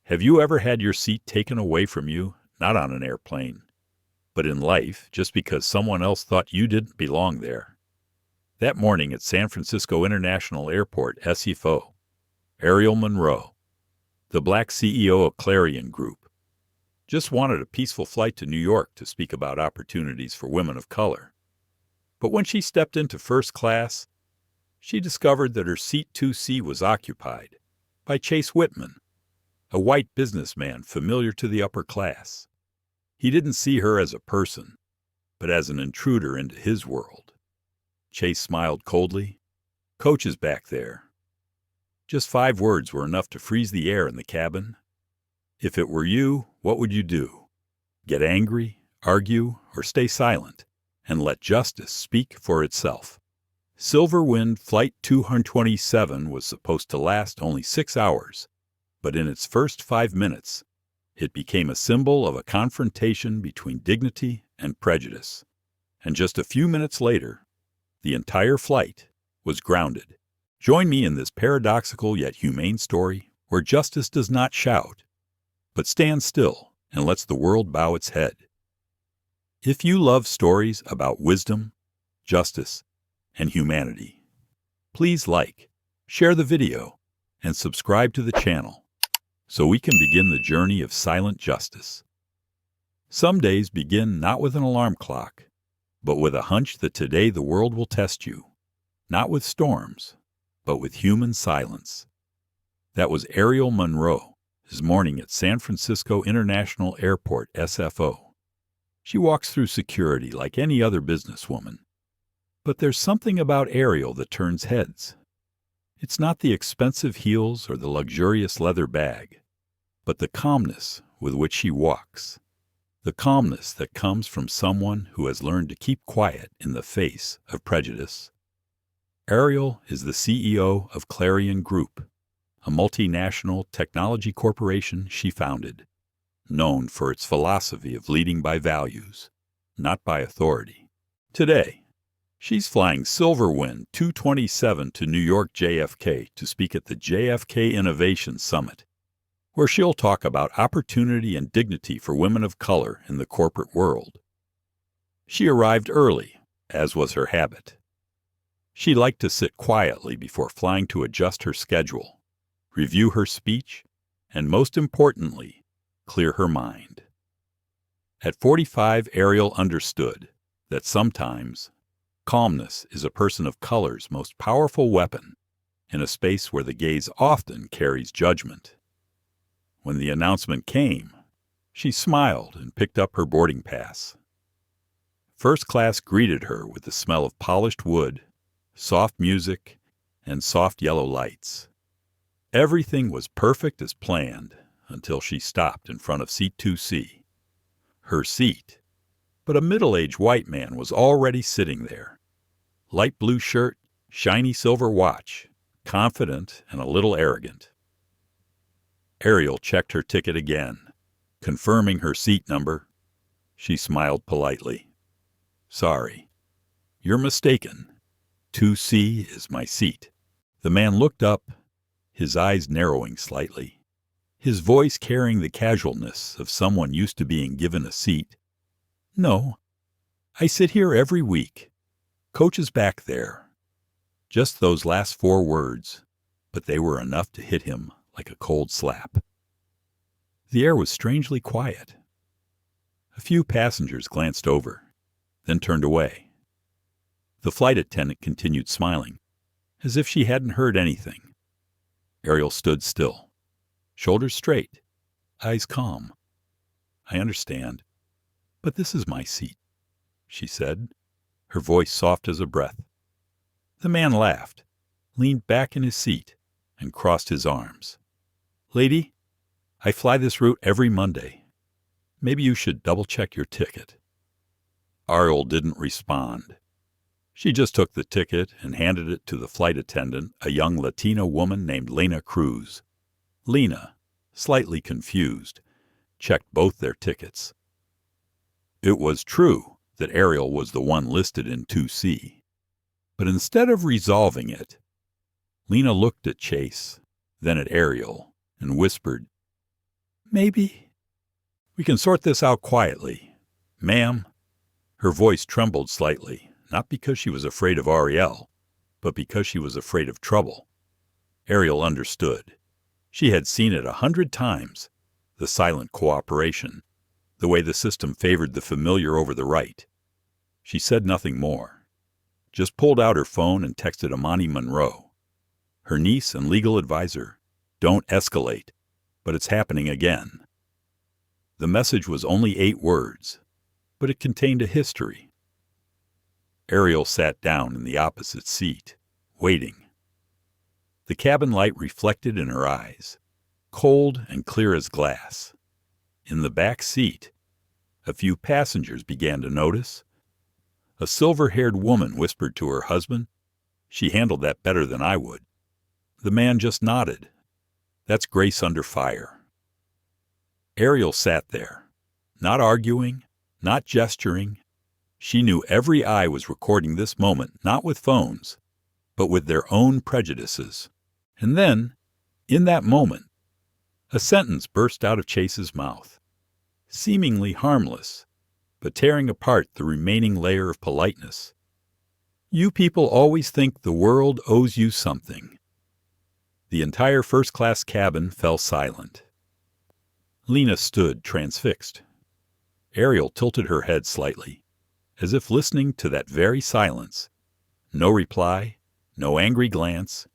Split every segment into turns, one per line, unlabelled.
Have you ever had your seat taken away from you, not on an airplane, but in life, just because someone else thought you didn't belong there? That morning at San Francisco International Airport, SFO, Ariel Monroe, the black CEO of Clarion Group, just wanted a peaceful flight to New York to speak about opportunities for women of color. But when she stepped into first class, she discovered that her seat 2C was occupied by Chase Whitman, a white businessman familiar to the upper class. He didn't see her as a person, but as an intruder into his world. Chase smiled coldly. "Coach is back there." Just 5 words were enough to freeze the air in the cabin. If it were you, what would you do? Get angry, argue, or stay silent, and let justice speak for itself? SilverWind Flight 227 was supposed to last only 6 hours, but in its first 5 minutes, it became a symbol of a confrontation between dignity and prejudice. And just a few minutes later, the entire flight was grounded. Join me in this paradoxical yet humane story where justice does not shout, but stands still and lets the world bow its head. If you love stories about wisdom, justice, and humanity, please like, share the video, and subscribe to the channel so we can begin the journey of silent justice. Some days begin not with an alarm clock, but with a hunch that today the world will test you, not with storms, but with human silence. That was Ariel Monroe, this morning at San Francisco International Airport, SFO. She walks through security like any other businesswoman. But there's something about Ariel that turns heads. It's not the expensive heels or the luxurious leather bag, but the calmness with which she walks. The calmness that comes from someone who has learned to keep quiet in the face of prejudice. Ariel is the CEO of Clarion Group, a multinational technology corporation she founded, known for its philosophy of leading by values, not by authority. Today, she's flying SilverWind 227 to New York JFK to speak at the JFK Innovation Summit, where she'll talk about opportunity and dignity for women of color in the corporate world. She arrived early, as was her habit. She liked to sit quietly before flying to adjust her schedule, review her speech, and most importantly, clear her mind. At 45, Ariel understood that sometimes calmness is a person of color's most powerful weapon in a space where the gaze often carries judgment. When the announcement came, she smiled and picked up her boarding pass. First class greeted her with the smell of polished wood, soft music, and soft yellow lights. Everything was perfect as planned until she stopped in front of seat 2C. Her seat, but a middle-aged white man was already sitting there. Light blue shirt, shiny silver watch, confident and a little arrogant. Ariel checked her ticket again, confirming her seat number. She smiled politely. "Sorry, you're mistaken. 2C is my seat." The man looked up, his eyes narrowing slightly, his voice carrying the casualness of someone used to being given a seat. "No, I sit here every week. Coach is back there." Just those last 4 words, but they were enough to hit him like a cold slap. The air was strangely quiet. A few passengers glanced over, then turned away. The flight attendant continued smiling, as if she hadn't heard anything. Ariel stood still, shoulders straight, eyes calm. "I understand, but this is my seat," she said, her voice soft as a breath. The man laughed, leaned back in his seat, and crossed his arms. "Lady, I fly this route every Monday. Maybe you should double-check your ticket." Ariel didn't respond. She just took the ticket and handed it to the flight attendant, a young Latina woman named Lena Cruz. Lena, slightly confused, checked both their tickets. It was true that Ariel was the one listed in 2C, but instead of resolving it, Lena looked at Chase, then at Ariel, and whispered, Maybe we can sort this out quietly. Ma'am." Her voice trembled slightly, not because she was afraid of Ariel, but because she was afraid of trouble. Ariel understood. She had seen it 100 times, the silent cooperation, the way the system favored the familiar over the right. She said nothing more, just pulled out her phone and texted Amani Monroe, her niece and legal advisor, "Don't escalate, but it's happening again." The message was only 8 words, but it contained a history. Ariel sat down in the opposite seat, waiting. The cabin light reflected in her eyes, cold and clear as glass. In the back seat, a few passengers began to notice. A silver-haired woman whispered to her husband, "She handled that better than I would." The man just nodded. That's grace under fire. Ariel sat there, not arguing, not gesturing. She knew every eye was recording this moment, not with phones, but with their own prejudices. And then, in that moment, a sentence burst out of Chase's mouth, seemingly harmless, but tearing apart the remaining layer of politeness. "You people always think the world owes you something." The entire first-class cabin fell silent. Lena stood transfixed. Ariel tilted her head slightly, as if listening to that very silence. No reply, no angry glance,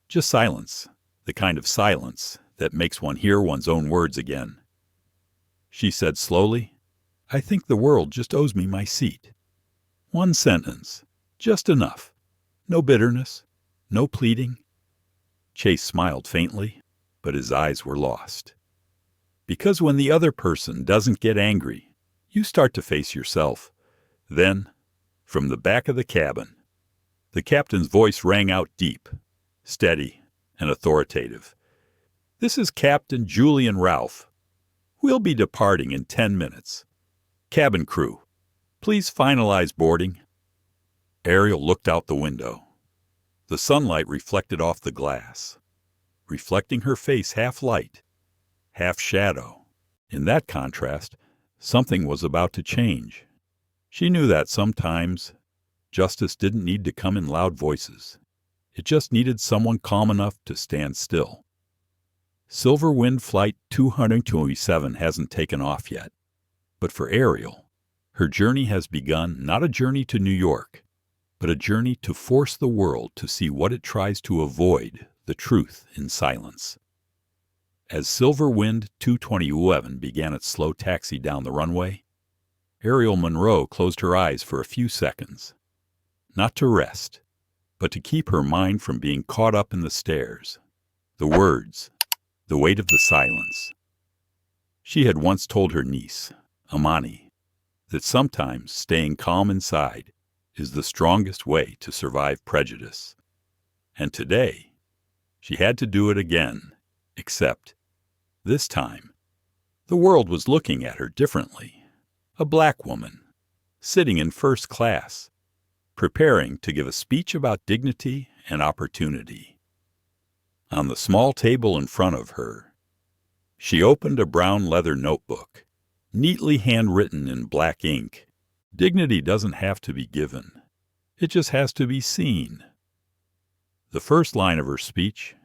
just silence, the kind of silence that makes one hear one's own words again. She said slowly, "I think the world just owes me my seat." One sentence, just enough. No bitterness, no pleading. Chase smiled faintly, but his eyes were lost. Because when the other person doesn't get angry, you start to face yourself. Then, from the back of the cabin, the captain's voice rang out deep, steady, and authoritative. "This is Captain Julian Ralph. We'll be departing in 10 minutes. Cabin crew, please finalize boarding." Ariel looked out the window. The sunlight reflected off the glass, reflecting her face half light, half shadow. In that contrast, something was about to change. She knew that sometimes justice didn't need to come in loud voices. It just needed someone calm enough to stand still. SilverWind Flight 227 hasn't taken off yet. But for Ariel, her journey has begun, not a journey to New York, but a journey to force the world to see what it tries to avoid, the truth in silence. As SilverWind 227 began its slow taxi down the runway, Ariel Monroe closed her eyes for a few seconds, not to rest, but to keep her mind from being caught up in the stares, the words, the weight of the silence. She had once told her niece, Amani, that sometimes staying calm inside is the strongest way to survive prejudice. And today, she had to do it again, except, this time, the world was looking at her differently. A black woman, sitting in first class, preparing to give a speech about dignity and opportunity. On the small table in front of her, she opened a brown leather notebook, neatly handwritten in black ink. Dignity doesn't have to be given. It just has to be seen. The first line of her speech,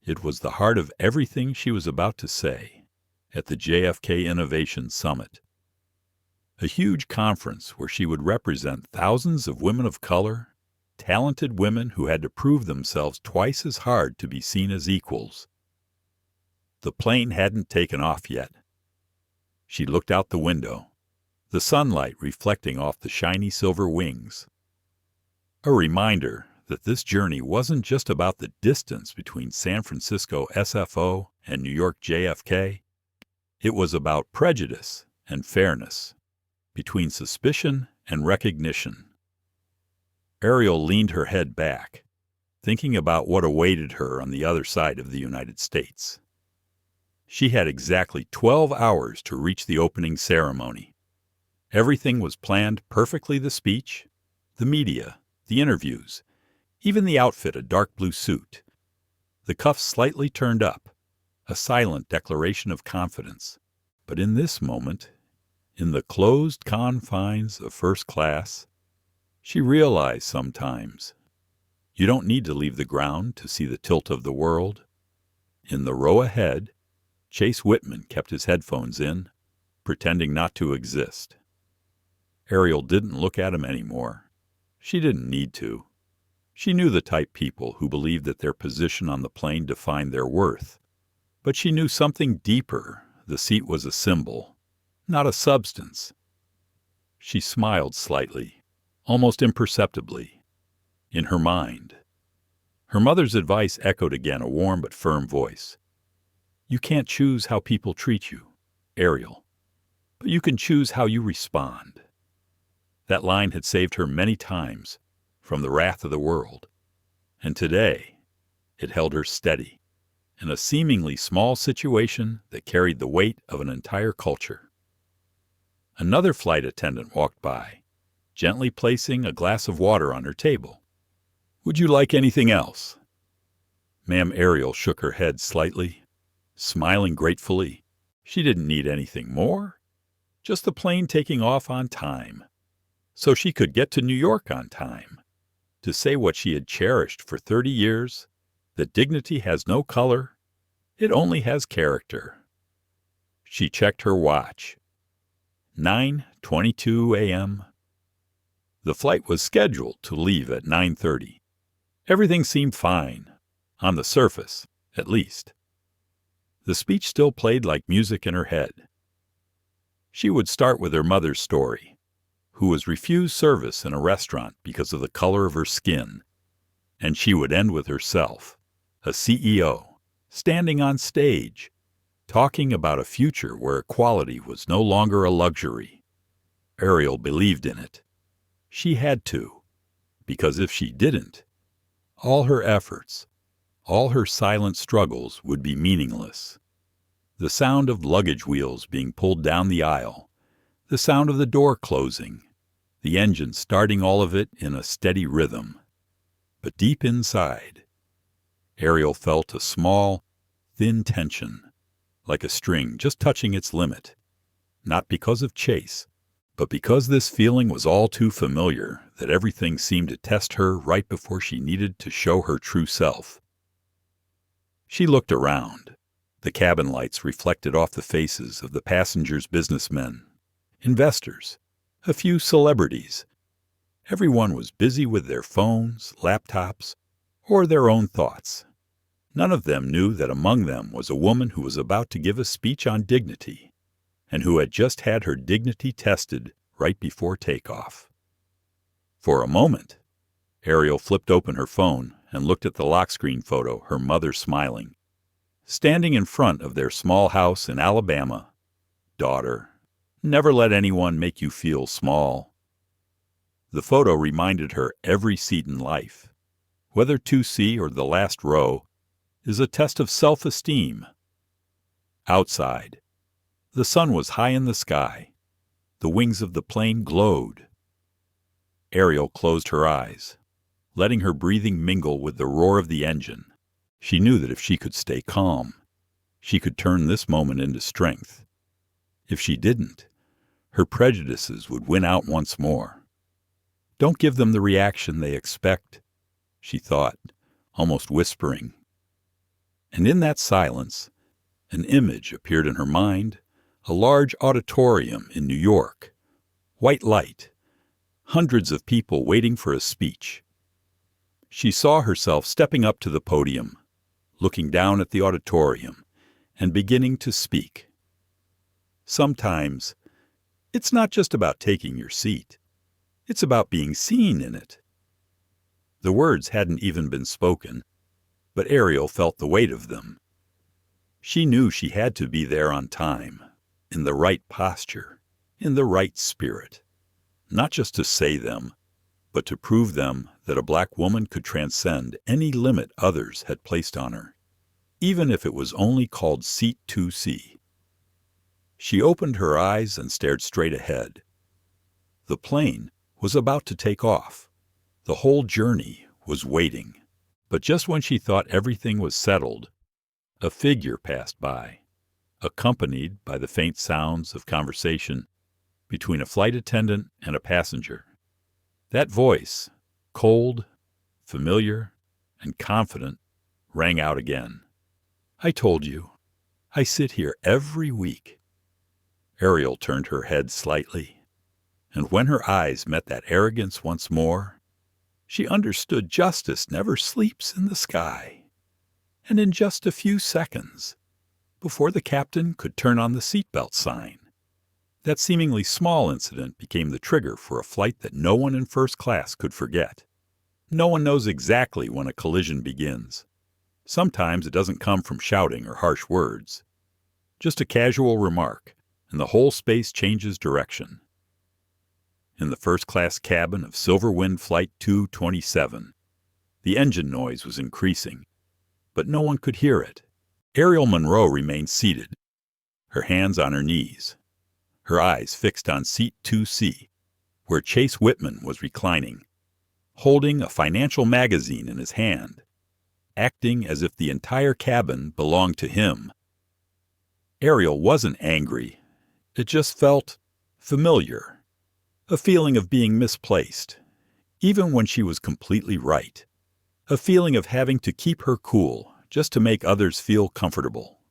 it was the heart of everything she was about to say at the JFK Innovation Summit. A huge conference where she would represent thousands of women of color, talented women who had to prove themselves twice as hard to be seen as equals. The plane hadn't taken off yet. She looked out the window, the sunlight reflecting off the shiny silver wings. A reminder that this journey wasn't just about the distance between San Francisco SFO and New York JFK. It was about prejudice and fairness, between suspicion and recognition. Ariel leaned her head back, thinking about what awaited her on the other side of the United States. She had exactly 12 hours to reach the opening ceremony. Everything was planned perfectly: the speech, the media, the interviews, even the outfit, a dark blue suit, the cuffs slightly turned up, a silent declaration of confidence. But in this moment, in the closed confines of first class, she realized sometimes you don't need to leave the ground to see the tilt of the world. In the row ahead, Chase Whitman kept his headphones in, pretending not to exist. Ariel didn't look at him anymore. She didn't need to. She knew the type people who believed that their position on the plane defined their worth. But she knew something deeper. The seat was a symbol, not a substance. She smiled slightly, almost imperceptibly, in her mind. Her mother's advice echoed again, a warm but firm voice. You can't choose how people treat you, Ariel, but you can choose how you respond. That line had saved her many times from the wrath of the world, and today it held her steady in a seemingly small situation that carried the weight of an entire culture. Another flight attendant walked by, gently placing a glass of water on her table. Would you like anything else? Ma'am Ariel shook her head slightly, smiling gratefully. She didn't need anything more, just the plane taking off on time, so she could get to New York on time, to say what she had cherished for 30 years, that dignity has no color, it only has character. She checked her watch. 9:22 a.m. The flight was scheduled to leave at 9:30. Everything seemed fine, on the surface, at least. The speech still played like music in her head. She would start with her mother's story, who was refused service in a restaurant because of the color of her skin, and she would end with herself, a CEO, standing on stage, talking about a future where equality was no longer a luxury. Ariel believed in it. She had to, because if she didn't, all her efforts, all her silent struggles would be meaningless. The sound of luggage wheels being pulled down the aisle, the sound of the door closing, the engine starting, all of it in a steady rhythm. But deep inside, Ariel felt a small, thin tension, like a string just touching its limit, not because of Chase, but because this feeling was all too familiar, that everything seemed to test her right before she needed to show her true self. She looked around. The cabin lights reflected off the faces of the passengers, businessmen, investors, a few celebrities. Everyone was busy with their phones, laptops, or their own thoughts. None of them knew that among them was a woman who was about to give a speech on dignity, and who had just had her dignity tested right before takeoff. For a moment, Ariel flipped open her phone and looked at the lock screen photo, her mother smiling, standing in front of their small house in Alabama. Daughter, never let anyone make you feel small. The photo reminded her every seat in life, whether 2C or the last row, is a test of self-esteem. Outside, the sun was high in the sky. The wings of the plane glowed. Ariel closed her eyes, letting her breathing mingle with the roar of the engine. She knew that if she could stay calm, she could turn this moment into strength. If she didn't, her prejudices would win out once more. Don't give them the reaction they expect, she thought, almost whispering. And in that silence, an image appeared in her mind, a large auditorium in New York, white light, hundreds of people waiting for a speech. She saw herself stepping up to the podium, looking down at the auditorium, and beginning to speak. Sometimes, it's not just about taking your seat. It's about being seen in it. The words hadn't even been spoken, but Ariel felt the weight of them. She knew she had to be there on time, in the right posture, in the right spirit, not just to say them, but to prove them that a black woman could transcend any limit others had placed on her, even if it was only called Seat 2C. She opened her eyes and stared straight ahead. The plane was about to take off. The whole journey was waiting. But just when she thought everything was settled, A figure passed by, accompanied by the faint sounds of conversation between a flight attendant and a passenger. That voice, cold, familiar, and confident, rang out again. "I told you. I sit here every week." Ariel turned her head slightly, and when her eyes met that arrogance once more, she understood justice never sleeps in the sky. And in just a few seconds, before the captain could turn on the seatbelt sign, that seemingly small incident became the trigger for a flight that no one in first class could forget. No one knows exactly when a collision begins. Sometimes it doesn't come from shouting or harsh words. Just a casual remark, and the whole space changes direction. In the first-class cabin of SilverWind Flight 227, the engine noise was increasing, but no one could hear it. Ariel Monroe remained seated, her hands on her knees, her eyes fixed on seat 2C, where Chase Whitman was reclining, holding a financial magazine in his hand, acting as if the entire cabin belonged to him. Ariel wasn't angry. It just felt familiar, a feeling of being misplaced, even when she was completely right, a feeling of having to keep her cool just to make others feel comfortable.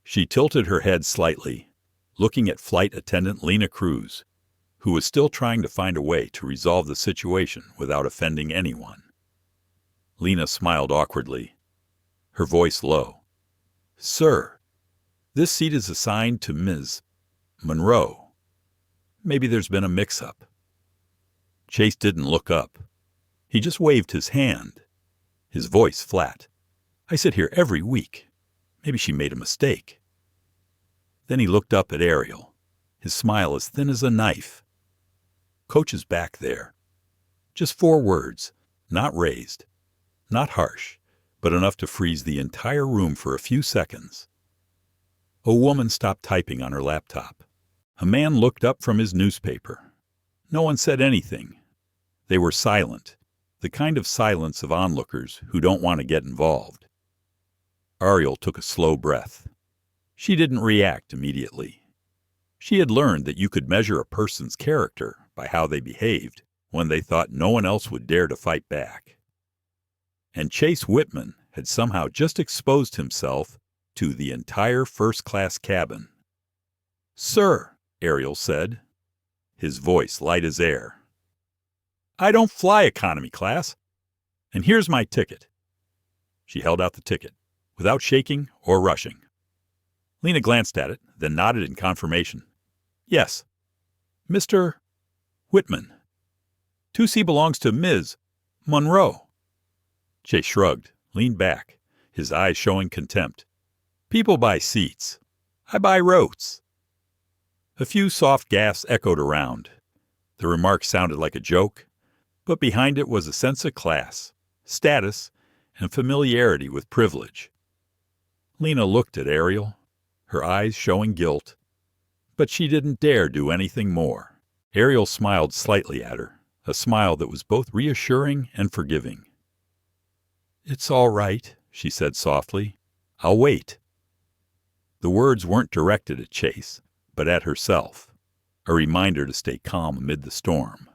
She tilted her head slightly, looking at flight attendant Lena Cruz, who was still trying to find a way to resolve the situation without offending anyone. Lena smiled awkwardly, her voice low. "Sir, this seat is assigned to Ms. Monroe. Maybe there's been a mix-up." Chase didn't look up. He just waved his hand, his voice flat. "I sit here every week. Maybe she made a mistake." Then he looked up at Ariel, his smile as thin as a knife. "Coach is back there." Just 4 words, not raised, not harsh, but enough to freeze the entire room for a few seconds. A woman stopped typing on her laptop. A man looked up from his newspaper. No one said anything. They were silent, the kind of silence of onlookers who don't want to get involved. Ariel took a slow breath. She didn't react immediately. She had learned that you could measure a person's character by how they behaved when they thought no one else would dare to fight back. And Chase Whitman had somehow just exposed himself to the entire first-class cabin. "Sir," Ariel said, his voice light as air, "I don't fly economy class, and here's my ticket." She held out the ticket, without shaking or rushing. Lena glanced at it, then nodded in confirmation. "Yes, Mr. Whitman. 2C belongs to Ms. Monroe." Chase shrugged, leaned back, his eyes showing contempt. "People buy seats. I buy rotes." A few soft gaffes echoed around. The remark sounded like a joke, but behind it was a sense of class, status, and familiarity with privilege. Lena looked at Ariel, her eyes showing guilt, but she didn't dare do anything more. Ariel smiled slightly at her, a smile that was both reassuring and forgiving. "It's all right," she said softly. "I'll wait." The words weren't directed at Chase, but at herself, a reminder to stay calm amid the storm.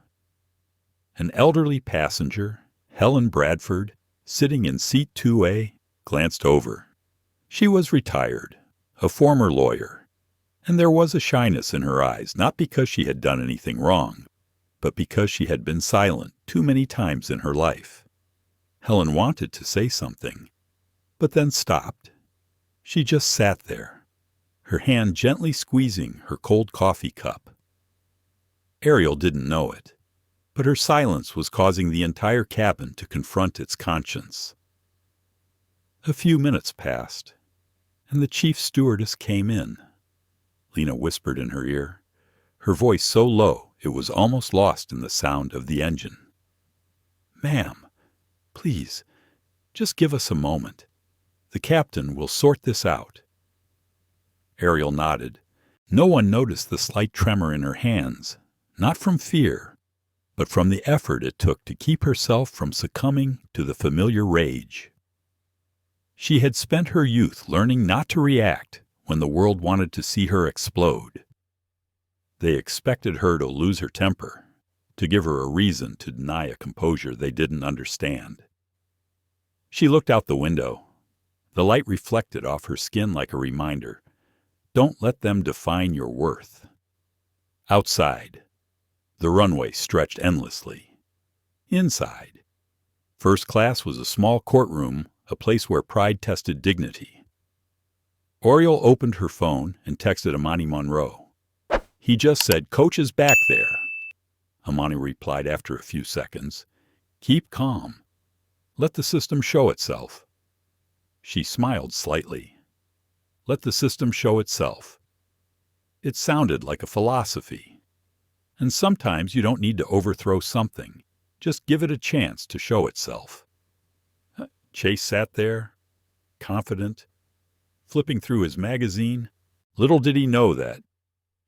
An elderly passenger, Helen Bradford, sitting in seat 2A, glanced over. She was retired, a former lawyer, and there was a shyness in her eyes, not because she had done anything wrong, but because she had been silent too many times in her life. Helen wanted to say something, but then stopped. She just sat there, her hand gently squeezing her cold coffee cup. Ariel didn't know it, but her silence was causing the entire cabin to confront its conscience. A few minutes passed, and the chief stewardess came in. Lena whispered in her ear, her voice so low it was almost lost in the sound of the engine. "Ma'am, please, just give us a moment. The captain will sort this out." Ariel nodded. No one noticed the slight tremor in her hands, not from fear, but from the effort it took to keep herself from succumbing to the familiar rage. She had spent her youth learning not to react when the world wanted to see her explode. They expected her to lose her temper, to give her a reason to deny a composure they didn't understand. She looked out the window. The light reflected off her skin like a reminder. Don't let them define your worth. Outside, the runway stretched endlessly. Inside, first class was a small courtroom, a place where pride tested dignity. Ariel opened her phone and texted Amani Monroe. He just said, "Coach is back there." Amani replied after a few seconds, "Keep calm. Let the system show itself." She smiled slightly. Let the system show itself. It sounded like a philosophy. And sometimes you don't need to overthrow something. Just give it a chance to show itself. Chase sat there, confident, flipping through his magazine. Little did he know that,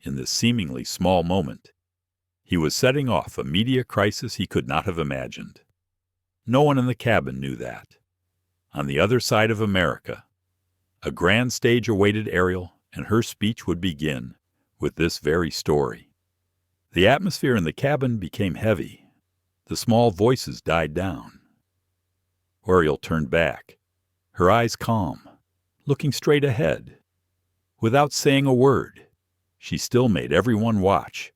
in this seemingly small moment, he was setting off a media crisis he could not have imagined. No one in the cabin knew that. On the other side of America, a grand stage awaited Ariel, and her speech would begin with this very story. The atmosphere in the cabin became heavy. The small voices died down. Ariel turned back, her eyes calm, looking straight ahead. Without saying a word, she still made everyone watch.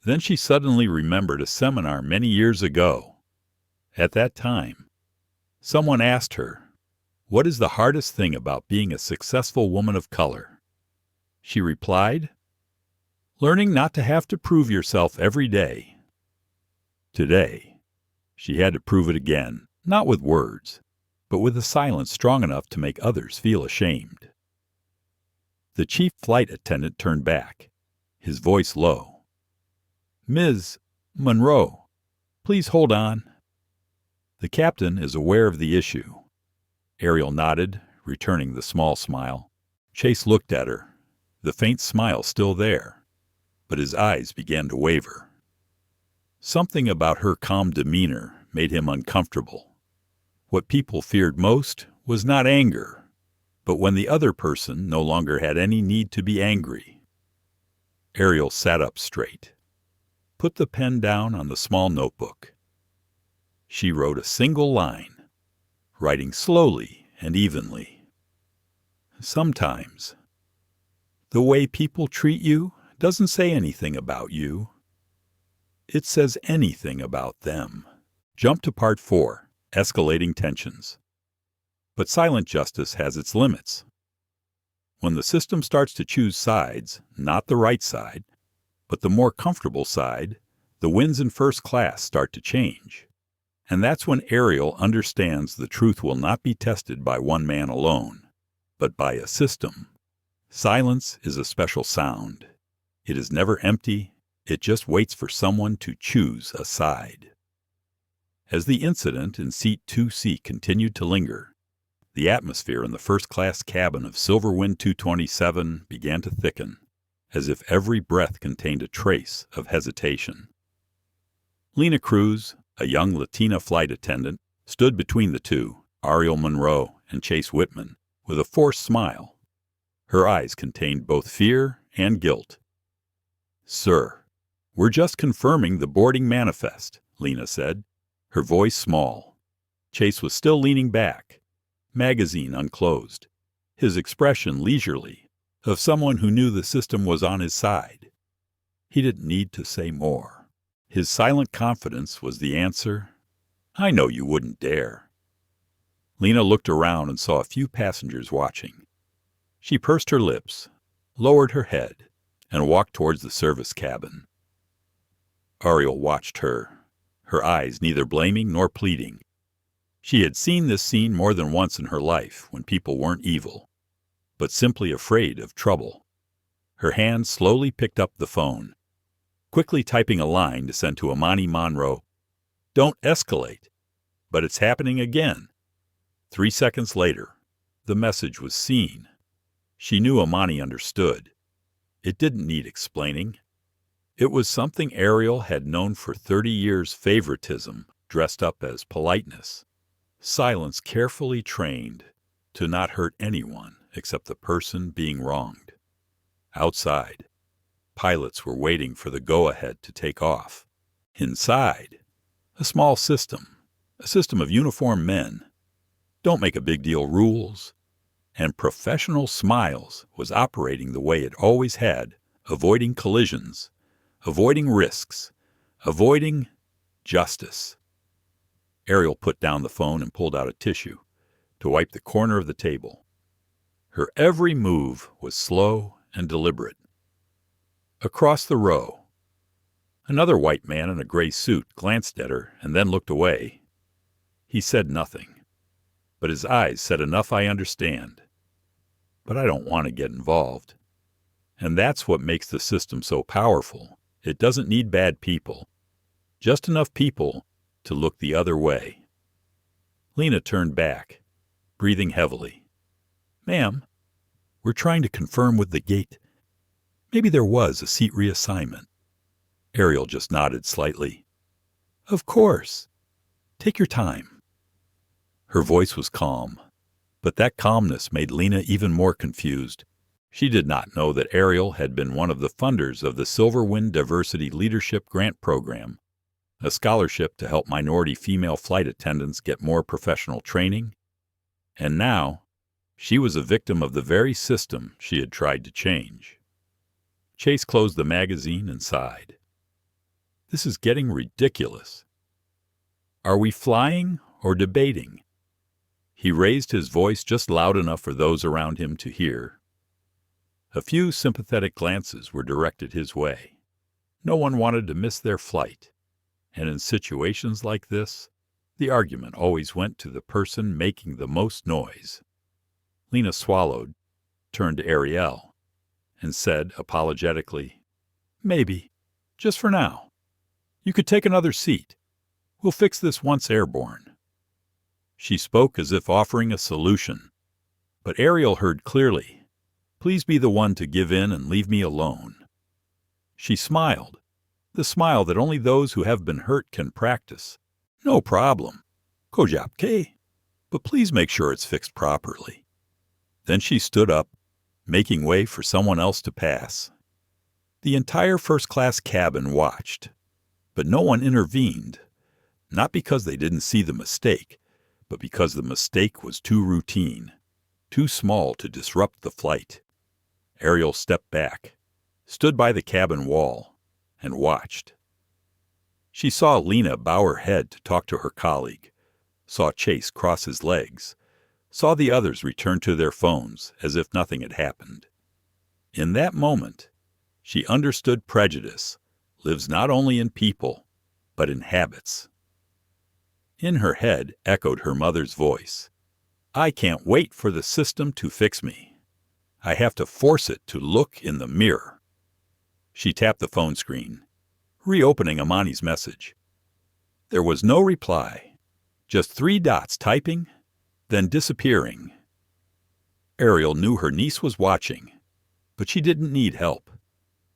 Then she suddenly remembered a seminar many years ago. At that time, someone asked her, "What is the hardest thing about being a successful woman of color?" She replied, "Learning not to have to prove yourself every day." Today, she had to prove it again, not with words, but with a silence strong enough to make others feel ashamed. The chief flight attendant turned back, his voice low. "Ms. Monroe, please hold on." "The captain is aware of the issue." Ariel nodded, returning the small smile. Chase looked at her, the faint smile still there, but his eyes began to waver. Something about her calm demeanor made him uncomfortable. What people feared most was not anger, but when the other person no longer had any need to be angry. Ariel sat up straight, put the pen down on the small notebook. She wrote a single line, writing slowly and evenly. "Sometimes, the way people treat you doesn't say anything about you. It says anything about them." Jump to part 4, escalating tensions. But silent justice has its limits. When the system starts to choose sides, not the right side, but the more comfortable side, the winds in first class start to change. And that's when Ariel understands the truth will not be tested by one man alone, but by a system. Silence is a special sound. It is never empty. It just waits for someone to choose a side. As the incident in Seat 2C continued to linger, the atmosphere in the first-class cabin of SilverWind 227 began to thicken, as if every breath contained a trace of hesitation. Lena Cruz, a young Latina flight attendant, stood between the two, Ariel Monroe and Chase Whitman, with a forced smile. Her eyes contained both fear and guilt. "Sir, we're just confirming the boarding manifest," Lena said, her voice small. Chase was still leaning back, magazine unclosed, his expression leisurely, of someone who knew the system was on his side. He didn't need to say more. His silent confidence was the answer. "I know you wouldn't dare." Lena looked around and saw a few passengers watching. She pursed her lips, lowered her head, and walked towards the service cabin. Ariel watched her, her eyes neither blaming nor pleading. She had seen this scene more than once in her life when people weren't evil, but simply afraid of trouble. Her hand slowly picked up the phone, quickly typing a line to send to Amani Monroe. "Don't escalate." But it's happening again. 3 seconds later, the message was seen. She knew Amani understood. It didn't need explaining. It was something Ariel had known for 30 years, favoritism dressed up as politeness. Silence carefully trained to not hurt anyone except the person being wronged. Outside, pilots were waiting for the go-ahead to take off. Inside, a small system, a system of uniformed men, don't make a big deal rules, and professional smiles was operating the way it always had, avoiding collisions, avoiding risks, avoiding justice. Ariel put down the phone and pulled out a tissue to wipe the corner of the table. Her every move was slow and deliberate. Across the row, another white man in a gray suit glanced at her and then looked away. He said nothing, but his eyes said enough I understand. But I don't want to get involved. And that's what makes the system so powerful. It doesn't need bad people, just enough people to look the other way. Lena turned back, breathing heavily. "Ma'am, we're trying to confirm with the gate. Maybe there was a seat reassignment." Ariel just nodded slightly. "Of course. Take your time." Her voice was calm, but that calmness made Lena even more confused. She did not know that Ariel had been one of the funders of the SilverWind Diversity Leadership Grant Program, a scholarship to help minority female flight attendants get more professional training. And now, she was a victim of the very system she had tried to change. Chase closed the magazine and sighed. "This is getting ridiculous. Are we flying or debating?" He raised his voice just loud enough for those around him to hear. A few sympathetic glances were directed his way. No one wanted to miss their flight, and in situations like this, the argument always went to the person making the most noise. Lena swallowed, turned to Ariel, and said apologetically, "Maybe, just for now. You could take another seat. We'll fix this once airborne." She spoke as if offering a solution, but Ariel heard clearly, "Please be the one to give in and leave me alone." She smiled, the smile that only those who have been hurt can practice. "No problem. Kojapke. But please make sure it's fixed properly." Then she stood up, making way for someone else to pass. The entire first-class cabin watched, but no one intervened, not because they didn't see the mistake, but because the mistake was too routine, too small to disrupt the flight. Ariel stepped back, stood by the cabin wall, and watched. She saw Lena bow her head to talk to her colleague, saw Chase cross his legs, saw the others return to their phones as if nothing had happened. In that moment, she understood prejudice lives not only in people, but in habits. In her head echoed her mother's voice. "I can't wait for the system to fix me. I have to force it to look in the mirror." She tapped the phone screen, reopening Amani's message. There was no reply, just 3 dots typing, then disappearing. Ariel knew her niece was watching, but she didn't need help.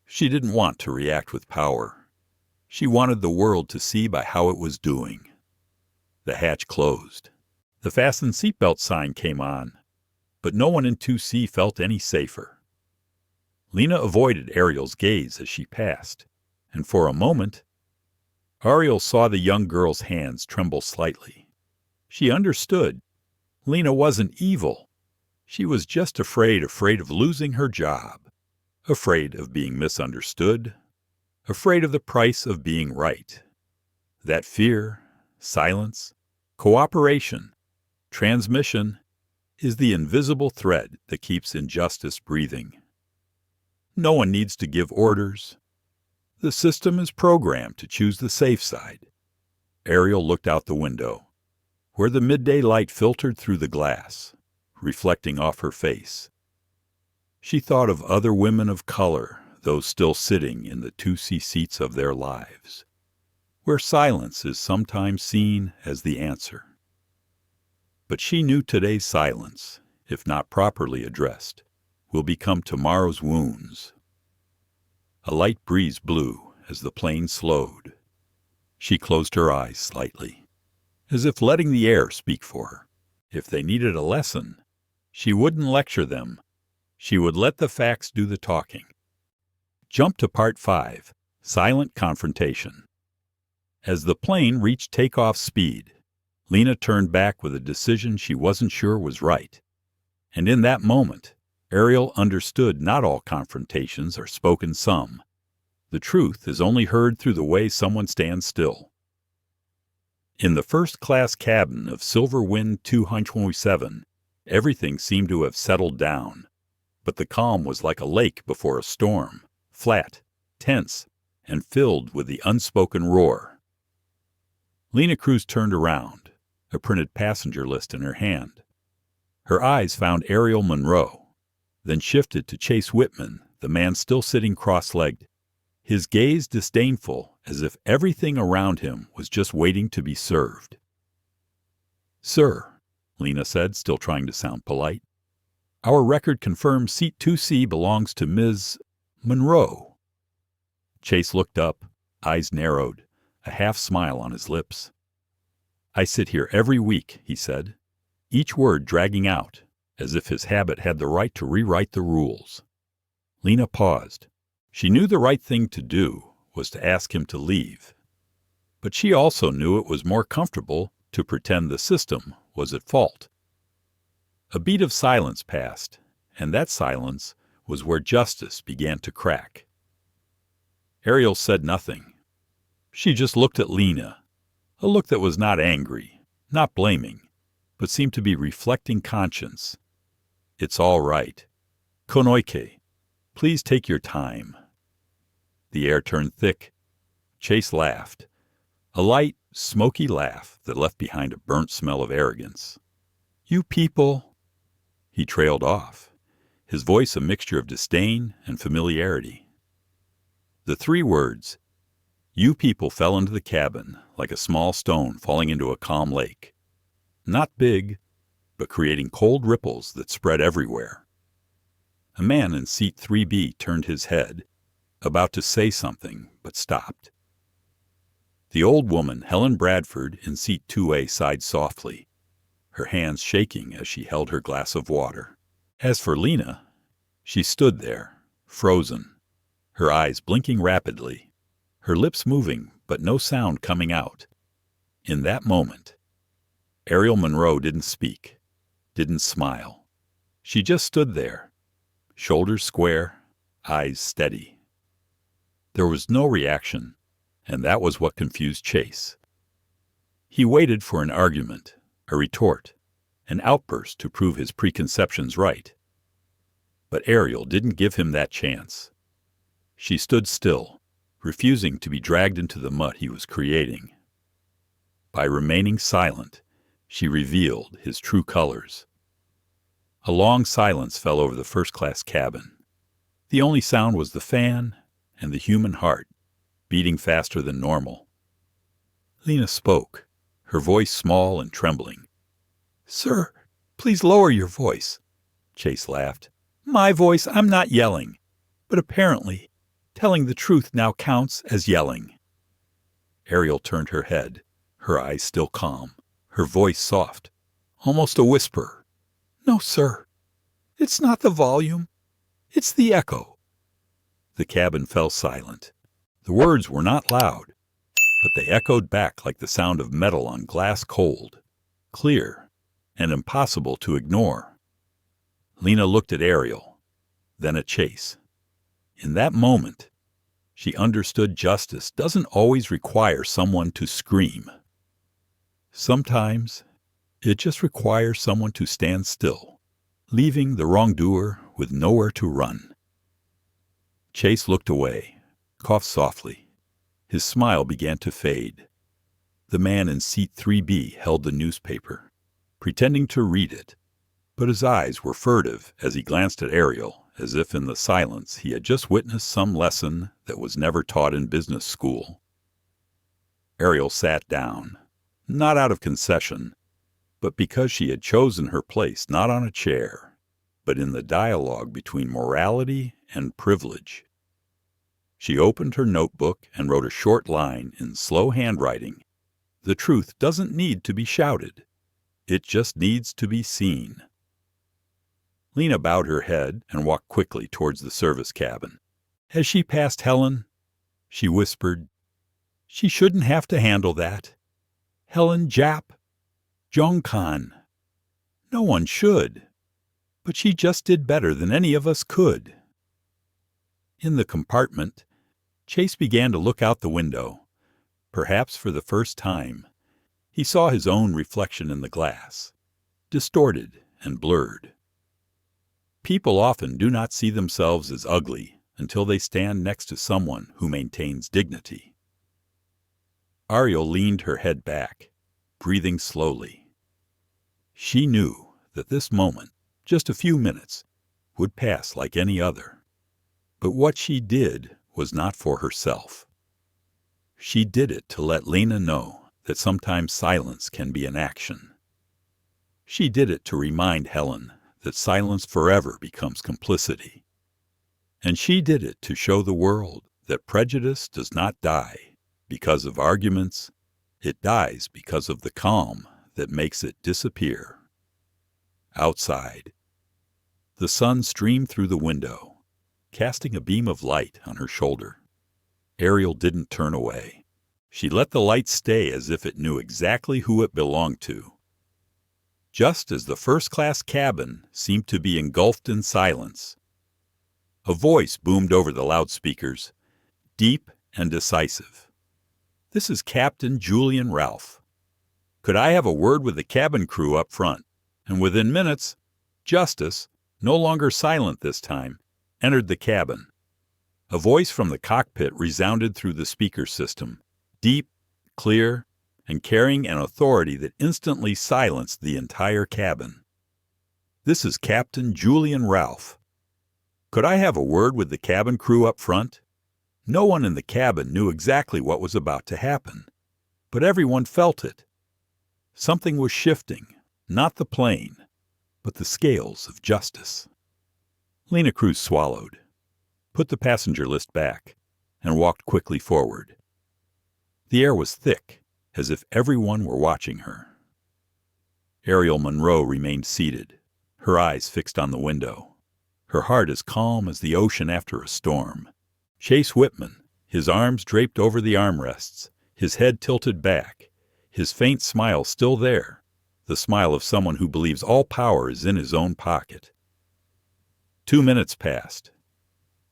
She didn't want to react with power. She wanted the world to see by how it was doing. The hatch closed. The fasten seatbelt sign came on, but no one in 2C felt any safer. Lena avoided Ariel's gaze as she passed, and for a moment, Ariel saw the young girl's hands tremble slightly. She understood. Lena wasn't evil. She was just afraid of losing her job, afraid of being misunderstood, afraid of the price of being right. That fear, silence, cooperation, transmission is the invisible thread that keeps injustice breathing. No one needs to give orders. The system is programmed to choose the safe side. Ariel looked out the window, where the midday light filtered through the glass, reflecting off her face. She thought of other women of color, those still sitting in the 2C seats of their lives, where silence is sometimes seen as the answer. But she knew today's silence, if not properly addressed, will become tomorrow's wounds. A light breeze blew as the plane slowed. She closed her eyes slightly, as if letting the air speak for her. If they needed a lesson, she wouldn't lecture them. She would let the facts do the talking. Jump to Part 5, Silent Confrontation. As the plane reached takeoff speed, Lena turned back with a decision she wasn't sure was right. And in that moment, Ariel understood not all confrontations are spoken some. The truth is only heard through the way someone stands still. In the first-class cabin of SilverWind 227, everything seemed to have settled down, but the calm was like a lake before a storm, flat, tense, and filled with the unspoken roar. Lena Cruz turned around, a printed passenger list in her hand. Her eyes found Ariel Monroe, then shifted to Chase Whitman, the man still sitting cross-legged, his gaze disdainful as if everything around him was just waiting to be served. "Sir," Lena said, still trying to sound polite, "our record confirms Seat 2C belongs to Ms. Monroe." Chase looked up, eyes narrowed, a half-smile on his lips. "I sit here every week," he said, each word dragging out, as if his habit had the right to rewrite the rules. Lena paused. She knew the right thing to do was to ask him to leave. But she also knew it was more comfortable to pretend the system was at fault. A beat of silence passed, and that silence was where justice began to crack. Ariel said nothing. She just looked at Lena, a look that was not angry, not blaming, but seemed to be reflecting conscience. "It's all right. Konoike, please take your time." The air turned thick. Chase laughed, a light, smoky laugh that left behind a burnt smell of arrogance. "You people—" He trailed off, his voice a mixture of disdain and familiarity. The three words, "you people," fell into the cabin like a small stone falling into a calm lake. Not big, but creating cold ripples that spread everywhere. A man in seat 3B turned his head, about to say something, but stopped. The old woman, Helen Bradford, in seat 2A sighed softly, her hands shaking as she held her glass of water. As for Lena, she stood there, frozen, her eyes blinking rapidly, her lips moving but no sound coming out. In that moment, Ariel Monroe didn't speak, didn't smile. She just stood there, shoulders square, eyes steady. There was no reaction, and that was what confused Chase. He waited for an argument, a retort, an outburst to prove his preconceptions right. But Ariel didn't give him that chance. She stood still, refusing to be dragged into the mutt he was creating. By remaining silent, she revealed his true colors. A long silence fell over the first-class cabin. The only sound was the fan and the human heart, beating faster than normal. Lena spoke, her voice small and trembling. "Sir, please lower your voice." Chase laughed. "My voice, I'm not yelling. But apparently, telling the truth now counts as yelling." Ariel turned her head, her eyes still calm, her voice soft, almost a whisper. "No, sir. It's not the volume. It's the echo." The cabin fell silent. The words were not loud, but they echoed back like the sound of metal on glass cold, clear, and impossible to ignore. Lena looked at Ariel, then at Chase. In that moment, she understood justice doesn't always require someone to scream. Sometimes, it just requires someone to stand still, leaving the wrongdoer with nowhere to run. Chase looked away, coughed softly. His smile began to fade. The man in seat 3B held the newspaper, pretending to read it, but his eyes were furtive as he glanced at Ariel, as if in the silence he had just witnessed some lesson that was never taught in business school. Ariel sat down, not out of concession, but because she had chosen her place not on a chair, but in the dialogue between morality and privilege. She opened her notebook and wrote a short line in slow handwriting, The truth doesn't need to be shouted. It just needs to be seen. Lena bowed her head and walked quickly towards the service cabin. As she passed Helen, she whispered, "She shouldn't have to handle that. Helen Jap, Jongkan. No one should. But she just did better than any of us could." In the compartment, Chase began to look out the window. Perhaps for the first time, he saw his own reflection in the glass, distorted and blurred. People often do not see themselves as ugly until they stand next to someone who maintains dignity. Ariel leaned her head back, breathing slowly. She knew that this moment, just a few minutes, would pass like any other. But what she did was not for herself. She did it to let Lena know that sometimes silence can be an action. She did it to remind Helen that silence forever becomes complicity. And she did it to show the world that prejudice does not die because of arguments. It dies because of the calm that makes it disappear. Outside, the sun streamed through the window, casting a beam of light on her shoulder. Ariel didn't turn away. She let the light stay as if it knew exactly who it belonged to. Just as the first-class cabin seemed to be engulfed in silence, a voice boomed over the loudspeakers, deep and decisive. "This is Captain Julian Ralph. Could I have a word with the cabin crew up front?" And within minutes, Justice, no longer silent this time, entered the cabin. A voice from the cockpit resounded through the speaker system, deep, clear, and carrying an authority that instantly silenced the entire cabin. "This is Captain Julian Ralph. Could I have a word with the cabin crew up front?" No one in the cabin knew exactly what was about to happen, but everyone felt it. Something was shifting, not the plane, but the scales of justice. Lena Cruz swallowed, put the passenger list back, and walked quickly forward. The air was thick, as if everyone were watching her. Ariel Monroe remained seated, her eyes fixed on the window, her heart as calm as the ocean after a storm. Chase Whitman, his arms draped over the armrests, his head tilted back, his faint smile still there, the smile of someone who believes all power is in his own pocket. 2 minutes passed.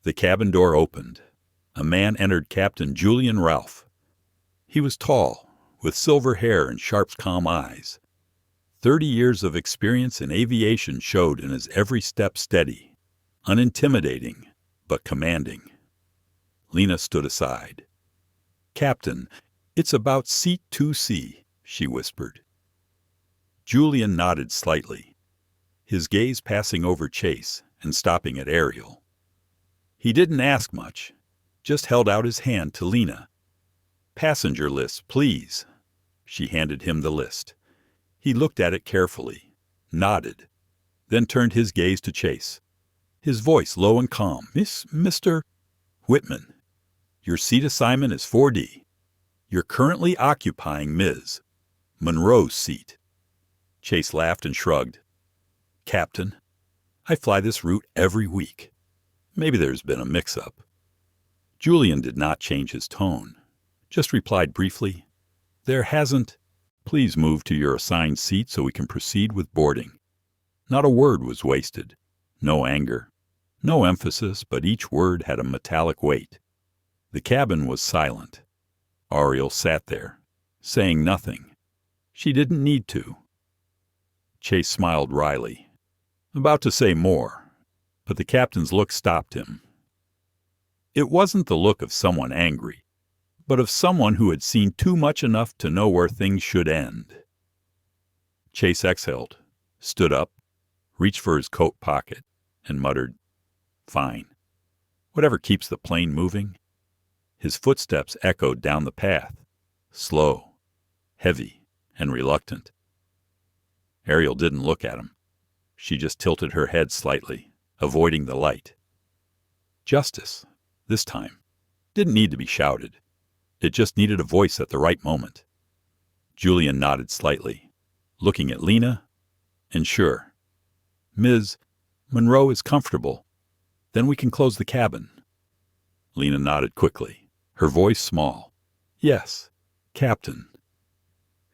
The cabin door opened. A man entered, Captain Julian Ralph. He was tall, with silver hair and sharp, calm eyes. 30 years of experience in aviation showed in his every step steady, unintimidating, but commanding. Lena stood aside. "Captain, it's about Seat 2C, she whispered. Julian nodded slightly, his gaze passing over Chase and stopping at Ariel. He didn't ask much, just held out his hand to Lena. "Passenger list, please." She handed him the list. He looked at it carefully, nodded, then turned his gaze to Chase. His voice low and calm. Mr. Whitman, your seat assignment is 4D. You're currently occupying Ms. Monroe's seat." Chase laughed and shrugged. "Captain, I fly this route every week. Maybe there's been a mix-up." Julian did not change his tone, just replied briefly, "There hasn't. Please move to your assigned seat so we can proceed with boarding." Not a word was wasted, no anger, no emphasis, but each word had a metallic weight. The cabin was silent. Ariel sat there, saying nothing. She didn't need to. Chase smiled wryly, about to say more, but the captain's look stopped him. It wasn't the look of someone angry, but of someone who had seen too much enough to know where things should end. Chase exhaled, stood up, reached for his coat pocket, and muttered, "Fine. Whatever keeps the plane moving." His footsteps echoed down the path, slow, heavy, and reluctant. Ariel didn't look at him. She just tilted her head slightly, avoiding the light. Justice, this time, didn't need to be shouted. It just needed a voice at the right moment. Julian nodded slightly, looking at Lena, and sure. Ms. Monroe is comfortable. Then we can close the cabin. Lena nodded quickly, her voice small. Yes, Captain.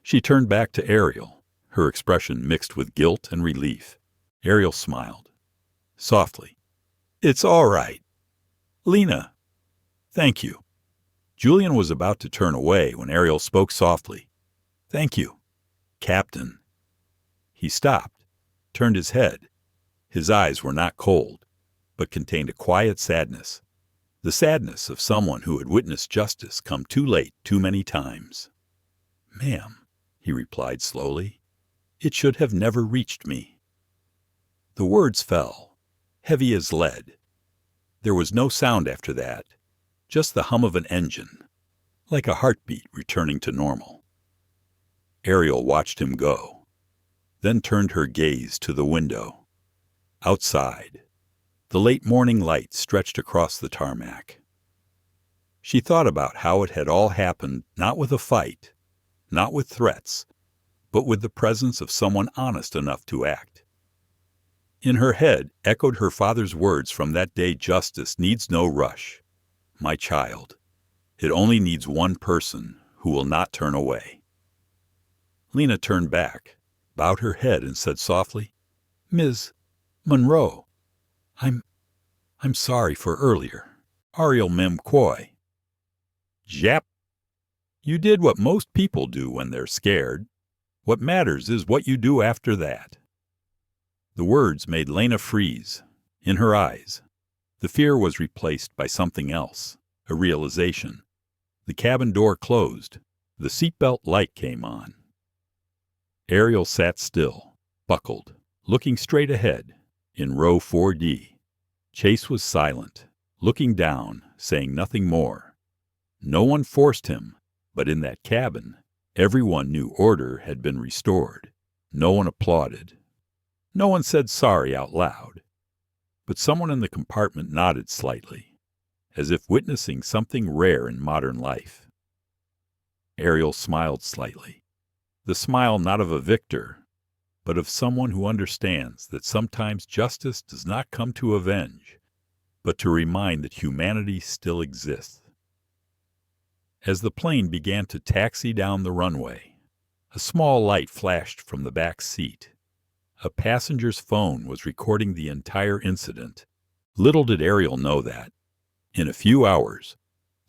She turned back to Ariel, her expression mixed with guilt and relief. Ariel smiled. Softly. It's all right. Lena. Thank you. Julian was about to turn away when Ariel spoke softly. Thank you, Captain. He stopped, turned his head. His eyes were not cold, but contained a quiet sadness. The sadness of someone who had witnessed justice come too late too many times. Ma'am, he replied slowly, it should have never reached me. The words fell, heavy as lead. There was no sound after that, just the hum of an engine, like a heartbeat returning to normal. Ariel watched him go, then turned her gaze to the window. Outside, the late morning light stretched across the tarmac. She thought about how it had all happened not with a fight, not with threats, but with the presence of someone honest enough to act. In her head echoed her father's words from that day: justice needs no rush. My child, it only needs one person who will not turn away. Lena turned back, bowed her head, and said softly, Ms. Monroe, I'm sorry for earlier. Ariel mem quoy. Jap. You did what most people do when they're scared. What matters is what you do after that. The words made Lena freeze. In her eyes, the fear was replaced by something else, a realization. The cabin door closed. The seatbelt light came on. Ariel sat still, buckled, looking straight ahead, in row 4D. Chase was silent, looking down, saying nothing more. No one forced him, but in that cabin, everyone knew order had been restored. No one applauded. No one said sorry out loud. But someone in the compartment nodded slightly, as if witnessing something rare in modern life. Ariel smiled slightly, the smile not of a victor, but of someone who understands that sometimes justice does not come to avenge, but to remind that humanity still exists. As the plane began to taxi down the runway, a small light flashed from the back seat. A passenger's phone was recording the entire incident. Little did Ariel know that, in a few hours,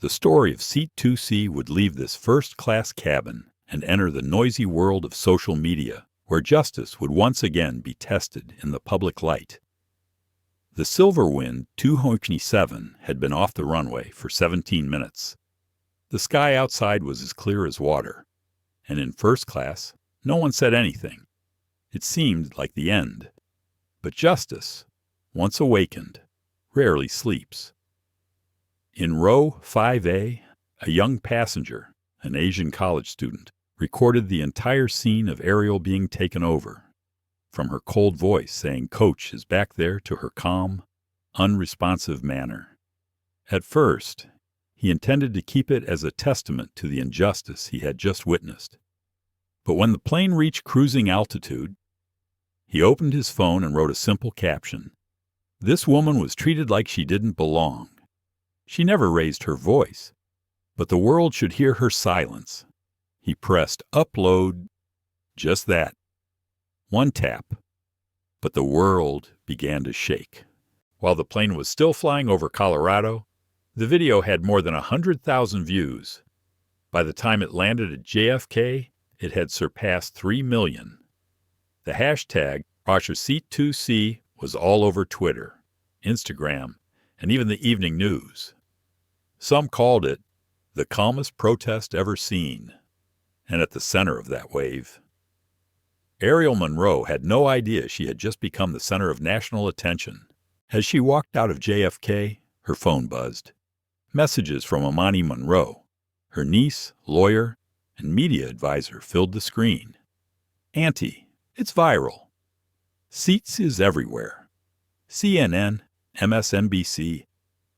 the story of Seat 2C would leave this first-class cabin and enter the noisy world of social media, where justice would once again be tested in the public light. The SilverWind 227 had been off the runway for 17 minutes. The sky outside was as clear as water, and in first class, no one said anything. It seemed like the end. But justice, once awakened, rarely sleeps. In row 5A, a young passenger, an Asian college student, recorded the entire scene of Ariel being taken over, from her cold voice saying "Coach is back there" to her calm, unresponsive manner. At first, he intended to keep it as a testament to the injustice he had just witnessed. But when the plane reached cruising altitude, he opened his phone and wrote a simple caption. This woman was treated like she didn't belong. She never raised her voice, but the world should hear her silence. He pressed upload. Just that. One tap. But the world began to shake. While the plane was still flying over Colorado, the video had more than 100,000 views. By the time it landed at JFK, it had surpassed 3 million. The hashtag #Seat2C was all over Twitter, Instagram, and even the evening news. Some called it the calmest protest ever seen, and at the center of that wave, Ariel Monroe had no idea she had just become the center of national attention. As she walked out of JFK, her phone buzzed. Messages from Amani Monroe, her niece, lawyer, and media advisor filled the screen. Auntie, it's viral. Seats is everywhere. CNN, MSNBC,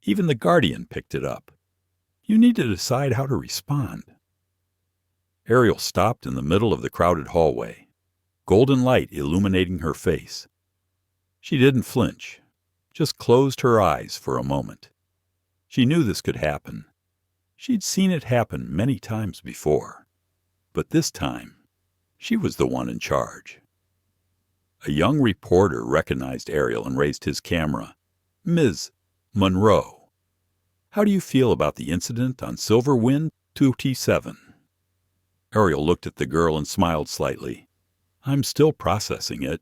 even The Guardian picked it up. You need to decide how to respond. Ariel stopped in the middle of the crowded hallway, golden light illuminating her face. She didn't flinch, just closed her eyes for a moment. She knew this could happen. She'd seen it happen many times before. But this time, she was the one in charge. A young reporter recognized Ariel and raised his camera. "Ms. Monroe, how do you feel about the incident on SilverWind 2T7? Ariel looked at the girl and smiled slightly. "I'm still processing it."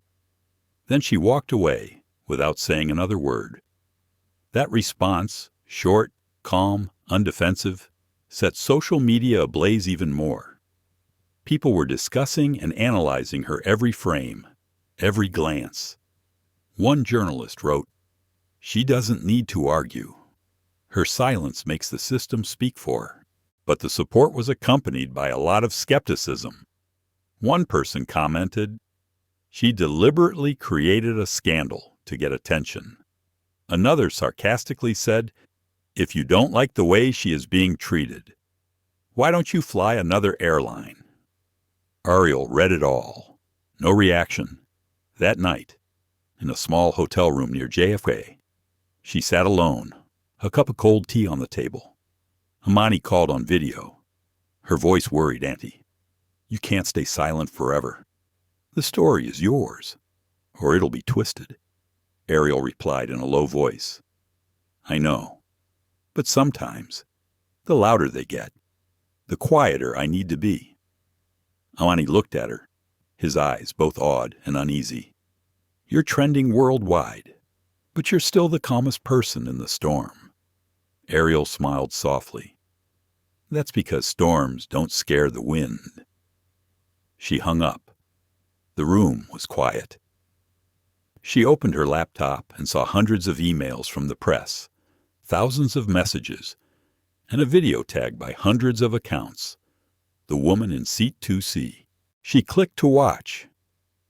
Then she walked away without saying another word. That response, short, calm, undefensive, set social media ablaze even more. People were discussing and analyzing her every frame, every glance. One journalist wrote, "She doesn't need to argue. Her silence makes the system speak for her." But the support was accompanied by a lot of skepticism. One person commented, "She deliberately created a scandal to get attention." Another sarcastically said, "If you don't like the way she is being treated, why don't you fly another airline?" Ariel read it all. No reaction. That night, in a small hotel room near JFK, she sat alone, a cup of cold tea on the table. Amani called on video. Her voice worried Auntie. "You can't stay silent forever. The story is yours, or it'll be twisted." Ariel replied in a low voice, "I know, but sometimes, the louder they get, the quieter I need to be." Amani looked at her, his eyes both awed and uneasy. "You're trending worldwide, but you're still the calmest person in the storm." Ariel smiled softly. "That's because storms don't scare the wind." She hung up. The room was quiet. She opened her laptop and saw hundreds of emails from the press, thousands of messages, and a video tagged by hundreds of accounts. The woman in seat 2C. She clicked to watch.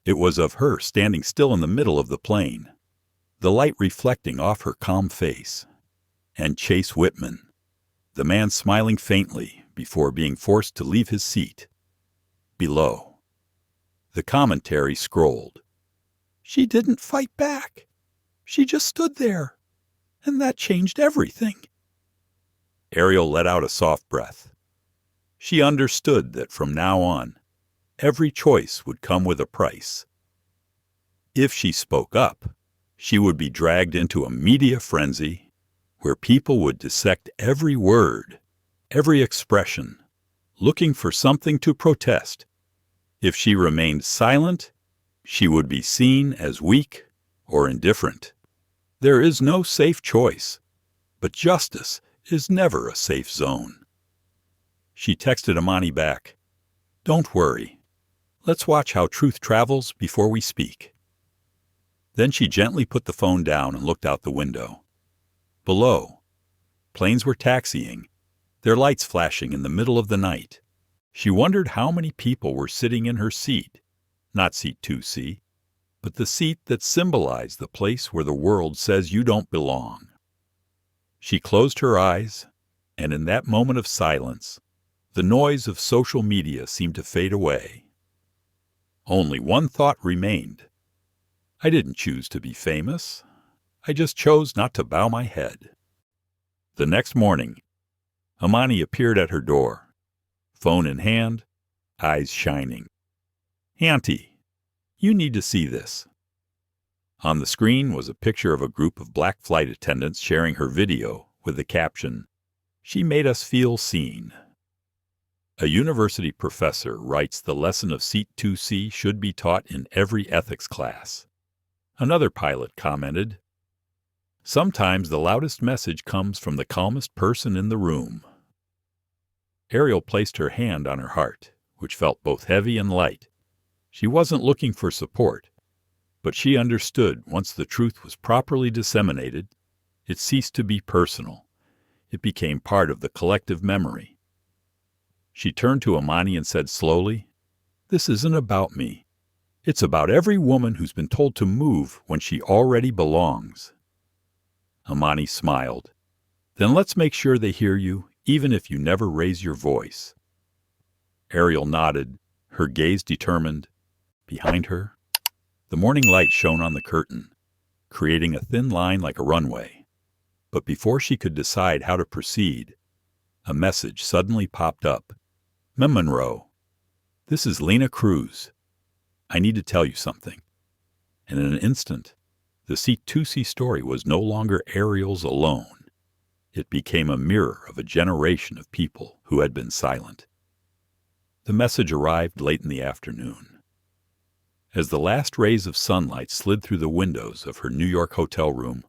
It was of her standing still in the middle of the plane, the light reflecting off her calm face. And Chase Whitman, the man smiling faintly before being forced to leave his seat. Below. The commentary scrolled. "She didn't fight back. She just stood there. And that changed everything." Ariel let out a soft breath. She understood that from now on, every choice would come with a price. If she spoke up, she would be dragged into a media frenzy where people would dissect every word, every expression, looking for something to protest. If she remained silent, she would be seen as weak or indifferent. There is no safe choice, but justice is never a safe zone. She texted Amani back, "Don't worry. Let's watch how truth travels before we speak." Then she gently put the phone down and looked out the window. Below, planes were taxiing, their lights flashing in the middle of the night. She wondered how many people were sitting in her seat, not seat 2C, but the seat that symbolized the place where the world says you don't belong. She closed her eyes, and in that moment of silence, the noise of social media seemed to fade away. Only one thought remained. I didn't choose to be famous. I just chose not to bow my head. The next morning, Amani appeared at her door, phone in hand, eyes shining. "Auntie, you need to see this." On the screen was a picture of a group of black flight attendants sharing her video with the caption, "She made us feel seen." A university professor writes the lesson of seat 2C should be taught in every ethics class. Another pilot commented, "Sometimes the loudest message comes from the calmest person in the room." Ariel placed her hand on her heart, which felt both heavy and light. She wasn't looking for support, but she understood once the truth was properly disseminated, it ceased to be personal. It became part of the collective memory. She turned to Amani and said slowly, "This isn't about me. It's about every woman who's been told to move when she already belongs." Amani smiled. "Then let's make sure they hear you, even if you never raise your voice." Ariel nodded, her gaze determined. Behind her, the morning light shone on the curtain, creating a thin line like a runway. But before she could decide how to proceed, a message suddenly popped up. "Mem Monroe, this is Lena Cruz. I need to tell you something." And in an instant, the C2C story was no longer Ariel's alone. It became a mirror of a generation of people who had been silent. The message arrived late in the afternoon. As the last rays of sunlight slid through the windows of her New York hotel room,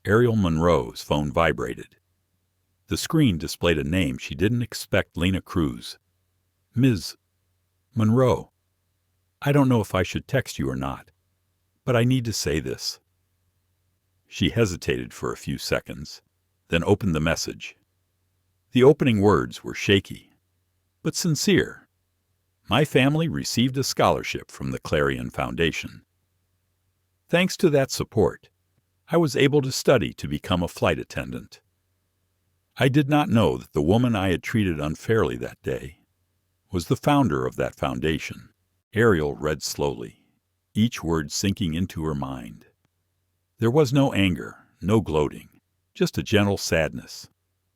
Ariel Monroe's phone vibrated. The screen displayed a name she didn't expect: Lena Cruz. "Ms. Monroe, I don't know if I should text you or not, but I need to say this." She hesitated for a few seconds, then opened the message. The opening words were shaky, but sincere. "My family received a scholarship from the Clarion Foundation. Thanks to that support, I was able to study to become a flight attendant. I did not know that the woman I had treated unfairly that day was the founder of that foundation." Ariel read slowly, each word sinking into her mind. There was no anger, no gloating, just a gentle sadness,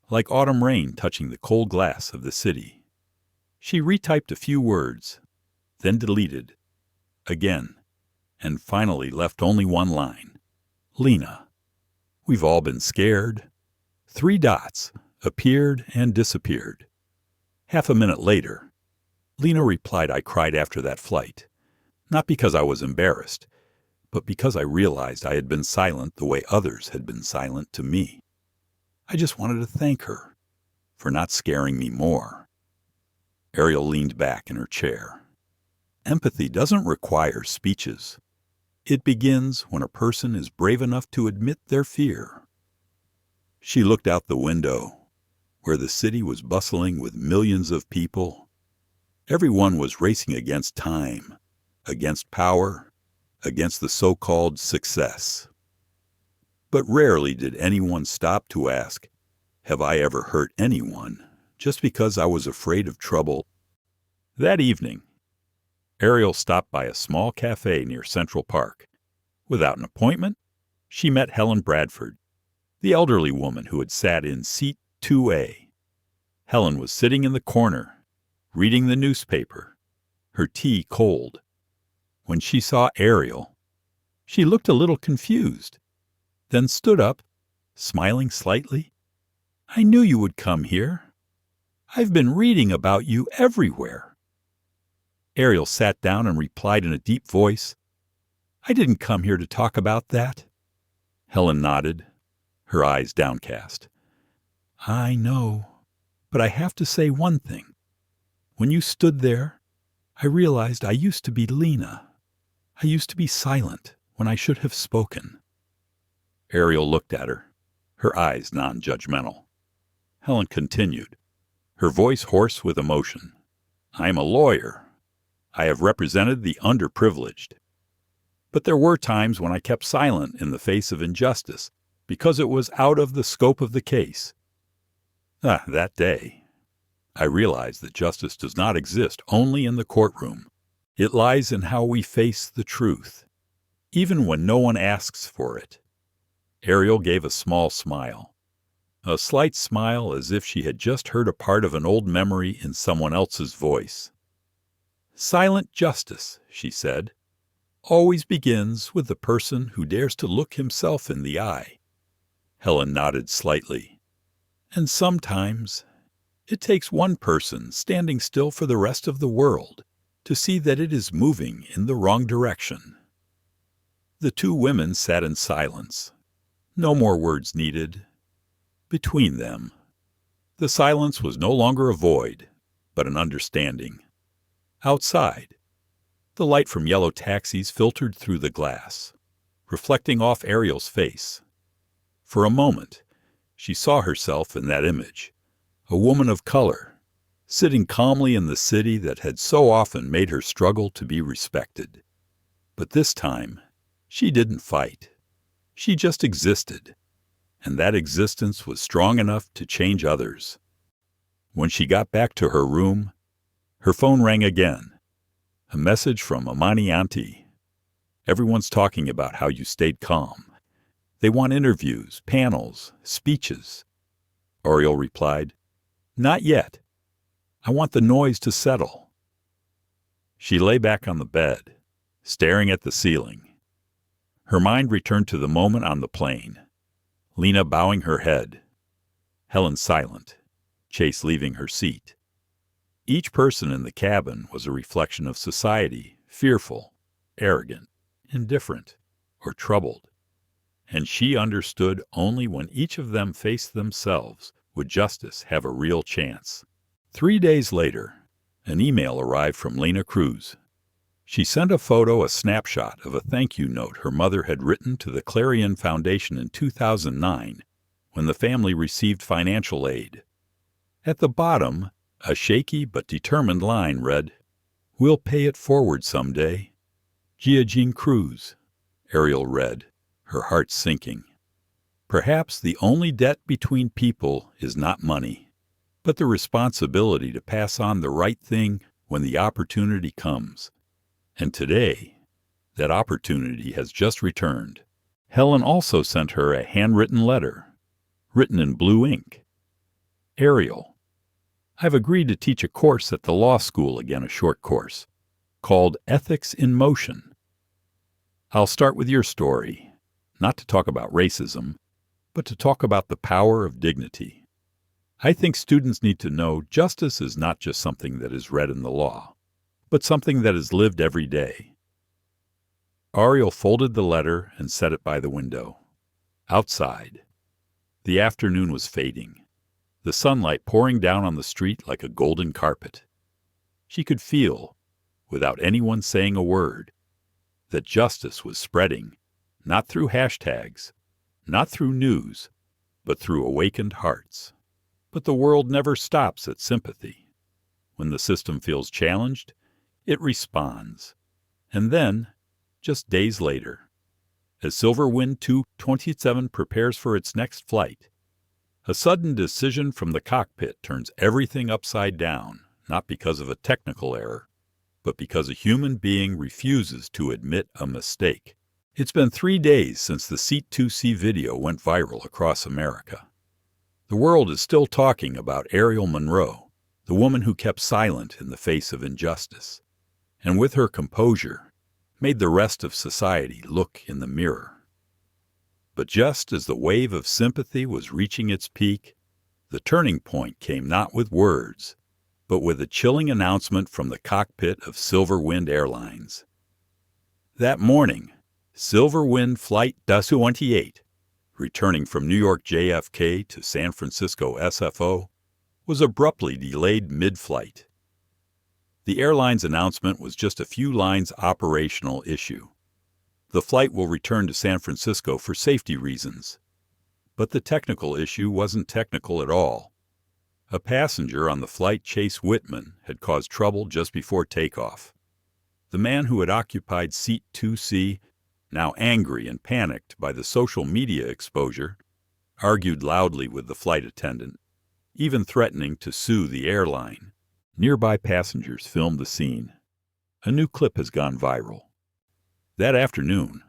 like autumn rain touching the cold glass of the city. She retyped a few words, then deleted, again, and finally left only one line. "Lena, we've all been scared." 3 dots appeared and disappeared. Half a minute later, Lena replied, "I cried after that flight, not because I was embarrassed, but because I realized I had been silent the way others had been silent to me. I just wanted to thank her for not scaring me more." Ariel leaned back in her chair. Empathy doesn't require speeches. It begins when a person is brave enough to admit their fear. She looked out the window, where the city was bustling with millions of people. Everyone was racing against time, against power, against the so-called success. But rarely did anyone stop to ask, "Have I ever hurt anyone just because I was afraid of trouble?" That evening, Ariel stopped by a small cafe near Central Park. Without an appointment, she met Helen Bradford, the elderly woman who had sat in seat 2A. Helen was sitting in the corner, reading the newspaper, her tea cold. When she saw Ariel, she looked a little confused, then stood up, smiling slightly. "I knew you would come here. I've been reading about you everywhere." Ariel sat down and replied in a deep voice, "I didn't come here to talk about that." Helen nodded, her eyes downcast. "I know, but I have to say one thing. When you stood there, I realized I used to be Lena. I used to be silent when I should have spoken." Ariel looked at her, her eyes non-judgmental. Helen continued, her voice hoarse with emotion. "I am a lawyer. I have represented the underprivileged. But there were times when I kept silent in the face of injustice because it was out of the scope of the case. That day, I realized that justice does not exist only in the courtroom. It lies in how we face the truth, even when no one asks for it." Ariel gave a small smile, a slight smile as if she had just heard a part of an old memory in someone else's voice. "Silent justice," she said, "always begins with the person who dares to look himself in the eye." Helen nodded slightly. "And sometimes it takes one person standing still for the rest of the world to see that it is moving in the wrong direction." The 2 women sat in silence. No more words needed. Between them, the silence was no longer a void, but an understanding. Outside, the light from yellow taxis filtered through the glass, reflecting off Ariel's face. For a moment, she saw herself in that image, a woman of color, sitting calmly in the city that had so often made her struggle to be respected. But this time, she didn't fight. She just existed, and that existence was strong enough to change others. When she got back to her room, Her phone rang again. A message from Amani Auntie. Everyone's talking about how you stayed calm. They want interviews, panels, speeches. Ariel replied, "Not yet. I want the noise to settle." She lay back on the bed, staring at the ceiling. Her mind returned to the moment on the plane. Lena bowing her head. Helen silent. Chase leaving her seat. Each person in the cabin was a reflection of society, fearful, arrogant, indifferent, or troubled. And she understood only when each of them faced themselves would justice have a real chance. 3 days later, an email arrived from Lena Cruz. She sent a snapshot of a thank you note her mother had written to the Clarion Foundation in 2009 when the family received financial aid. At the bottom, a shaky but determined line read, "We'll pay it forward someday. Gia Jean Cruz." Ariel read, her heart sinking. Perhaps the only debt between people is not money, but the responsibility to pass on the right thing when the opportunity comes. And today, that opportunity has just returned. Helen also sent her a handwritten letter, written in blue ink. "Ariel, I've agreed to teach a course at the law school again, a short course, called Ethics in Motion. I'll start with your story, not to talk about racism, but to talk about the power of dignity. I think students need to know justice is not just something that is read in the law, but something that is lived every day." Ariel folded the letter and set it by the window. Outside, the afternoon was fading, the sunlight pouring down on the street like a golden carpet. She could feel, without anyone saying a word, that justice was spreading, not through hashtags, not through news, but through awakened hearts. But the world never stops at sympathy. When the system feels challenged, it responds. And then, just days later, as SilverWind 227 prepares for its next flight, a sudden decision from the cockpit turns everything upside down, not because of a technical error, but because a human being refuses to admit a mistake. It's been 3 days since the Seat 2C video went viral across America. The world is still talking about Ariel Monroe, the woman who kept silent in the face of injustice, and with her composure, made the rest of society look in the mirror. But just as the wave of sympathy was reaching its peak, the turning point came not with words, but with a chilling announcement from the cockpit of SilverWind Airlines. That morning, SilverWind Flight 228, returning from New York JFK to San Francisco SFO, was abruptly delayed mid-flight. The airline's announcement was just a few lines operational issue. The flight will return to San Francisco for safety reasons. But the technical issue wasn't technical at all. A passenger on the flight, Chase Whitman, had caused trouble just before takeoff. The man who had occupied Seat 2C, now angry and panicked by the social media exposure, argued loudly with the flight attendant, even threatening to sue the airline. Nearby passengers filmed the scene. A new clip has gone viral. That afternoon,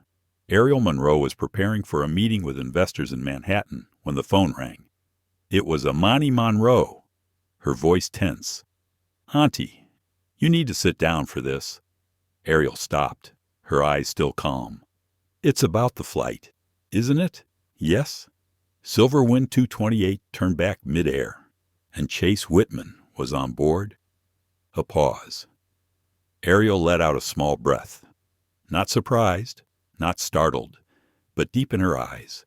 Ariel Monroe was preparing for a meeting with investors in Manhattan when the phone rang. It was Amani Monroe, her voice tense. "Auntie, you need to sit down for this." Ariel stopped, her eyes still calm. "It's about the flight, isn't it?" "Yes." SilverWind 228 turned back midair, and Chase Whitman was on board. A pause. Ariel let out a small breath. Not surprised, not startled, but deep in her eyes,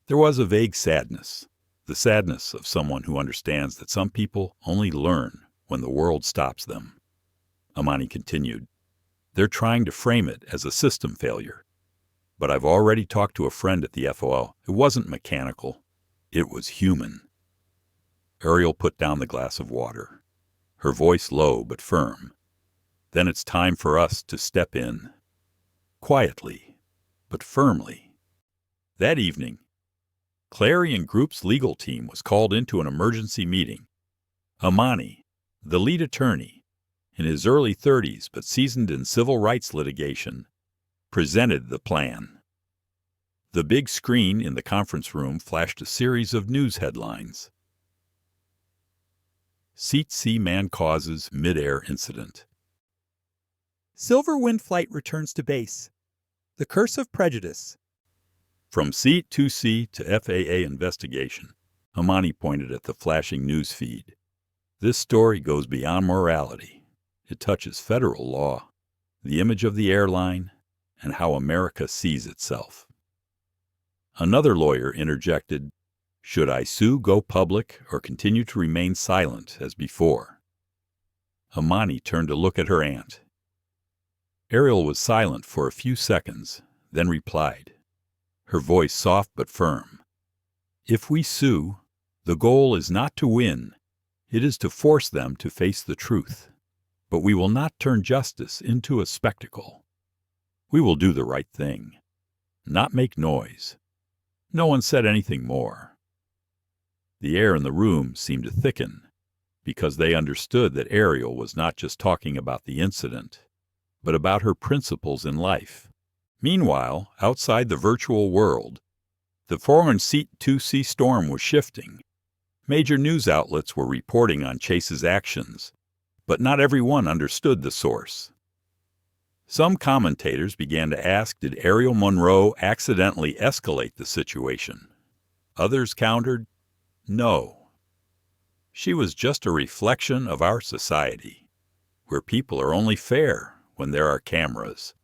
there was a vague sadness, the sadness of someone who understands that some people only learn when the world stops them. Amani continued, "They're trying to frame it as a system failure. But I've already talked to a friend at the FOL. It wasn't mechanical. It was human." Ariel put down the glass of water, her voice low but firm. "Then it's time for us to step in." Quietly, but firmly. That evening, Clarion Group's legal team was called into an emergency meeting. Amani, the lead attorney, in his early 30s but seasoned in civil rights litigation, presented the plan. The big screen in the conference room flashed a series of news headlines. Seat C man causes mid-air incident.
SilverWind Flight returns to base. The curse of prejudice.
From Seat 2C to FAA investigation, Amani pointed at the flashing news feed. This story goes beyond morality. It touches federal law, the image of the airline, and how America sees itself. Another lawyer interjected, "Should I sue, go public, or continue to remain silent as before?" Amani turned to look at her aunt. Ariel was silent for a few seconds, then replied, her voice soft but firm. "If we sue, the goal is not to win. It is to force them to face the truth. But we will not turn justice into a spectacle. We will do the right thing, not make noise." No one said anything more. The air in the room seemed to thicken, because they understood that Ariel was not just talking about the incident, but about her principles in life. Meanwhile, outside the virtual world, the foreign Seat 2C storm was shifting. Major news outlets were reporting on Chase's actions, but not everyone understood the source. Some commentators began to ask, did Ariel Monroe accidentally escalate the situation? Others countered, no. She was just a reflection of our society, where people are only fair when there are cameras.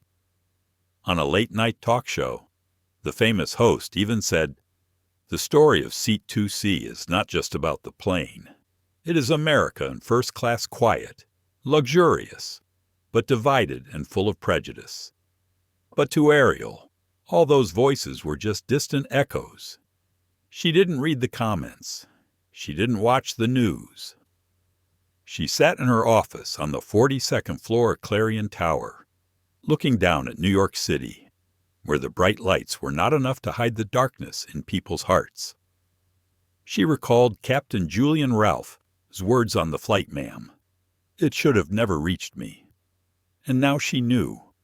On a late-night talk show, the famous host even said, "The story of Seat 2C is not just about the plane. It is America in first-class quiet, luxurious, but divided and full of prejudice." But to Ariel, all those voices were just distant echoes. She didn't read the comments. She didn't watch the news. She sat in her office on the 42nd floor of Clarion Tower, looking down at New York City, where the bright lights were not enough to hide the darkness in people's hearts. She recalled Captain Julian Ralph's words on the flight, "Ma'am. It should have never reached me." And now she knew.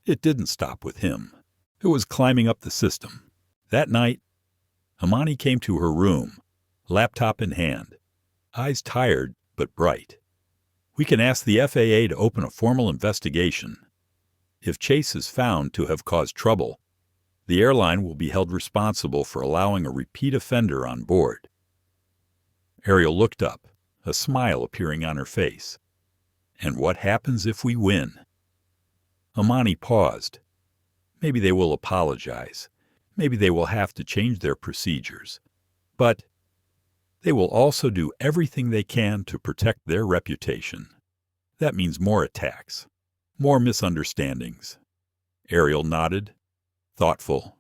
It didn't stop with him. It was climbing up the system. That night, Amani came to her room, laptop in hand, eyes tired but bright. "We can ask the FAA to open a formal investigation. If Chase is found to have caused trouble, the airline will be held responsible for allowing a repeat offender on board." Ariel looked up, a smile appearing on her face. "And what happens if we win?" Amani paused. Maybe they will apologize. Maybe they will have to change their procedures. But they will also do everything they can to protect their reputation. That means more attacks, more misunderstandings. Ariel nodded, thoughtful.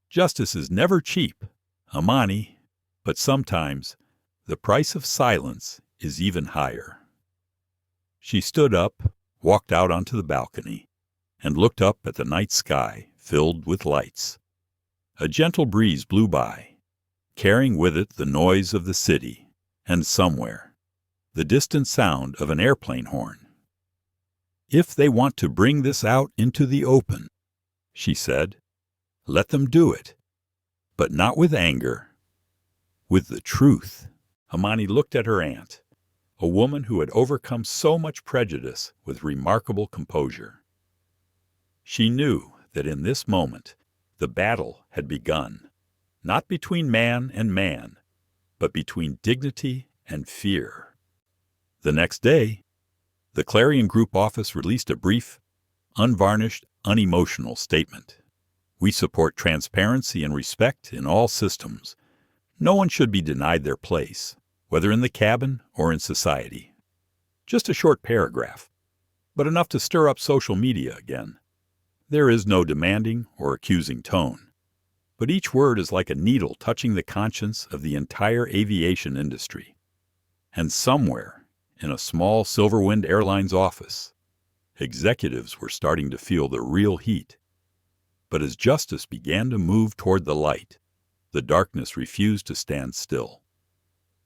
Justice is never cheap, Amani, but sometimes the price of silence is even higher. She stood up, walked out onto the balcony, and looked up at the night sky filled with lights. A gentle breeze blew by, carrying with it the noise of the city, and somewhere, the distant sound of an airplane horn. "If they want to bring this out into the open," she said, "let them do it, but not with anger, with the truth." Amani looked at her aunt, a woman who had overcome so much prejudice with remarkable composure. She knew that in this moment the battle had begun, not between man and man, but between dignity and fear. The next day, the Clarion Group office released a brief, unvarnished, unemotional statement. "We support transparency and respect in all systems. No one should be denied their place, whether in the cabin or in society." Just a short paragraph, but enough to stir up social media again. There is no demanding or accusing tone, but each word is like a needle touching the conscience of the entire aviation industry. And somewhere, in a small SilverWind Airlines office, executives were starting to feel the real heat. But as justice began to move toward the light, the darkness refused to stand still.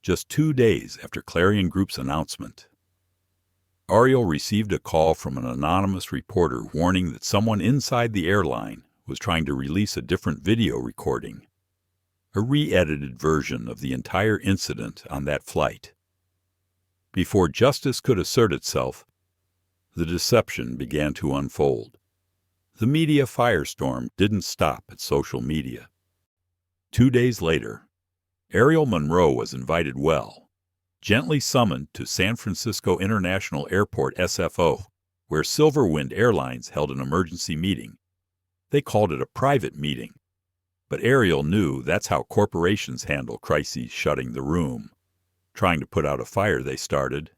Just 2 days after Clarion Group's announcement, Ariel received a call from an anonymous reporter warning that someone inside the airline was trying to release a different video recording, a re-edited version of the entire incident on that flight. Before justice could assert itself, the deception began to unfold. The media firestorm didn't stop at social media. 2 days later, Ariel Monroe was invited gently summoned to San Francisco International Airport SFO, where SilverWind Airlines held an emergency meeting. They called it a private meeting, but Ariel knew that's how corporations handle crises, shutting the room, trying to put out a fire they started.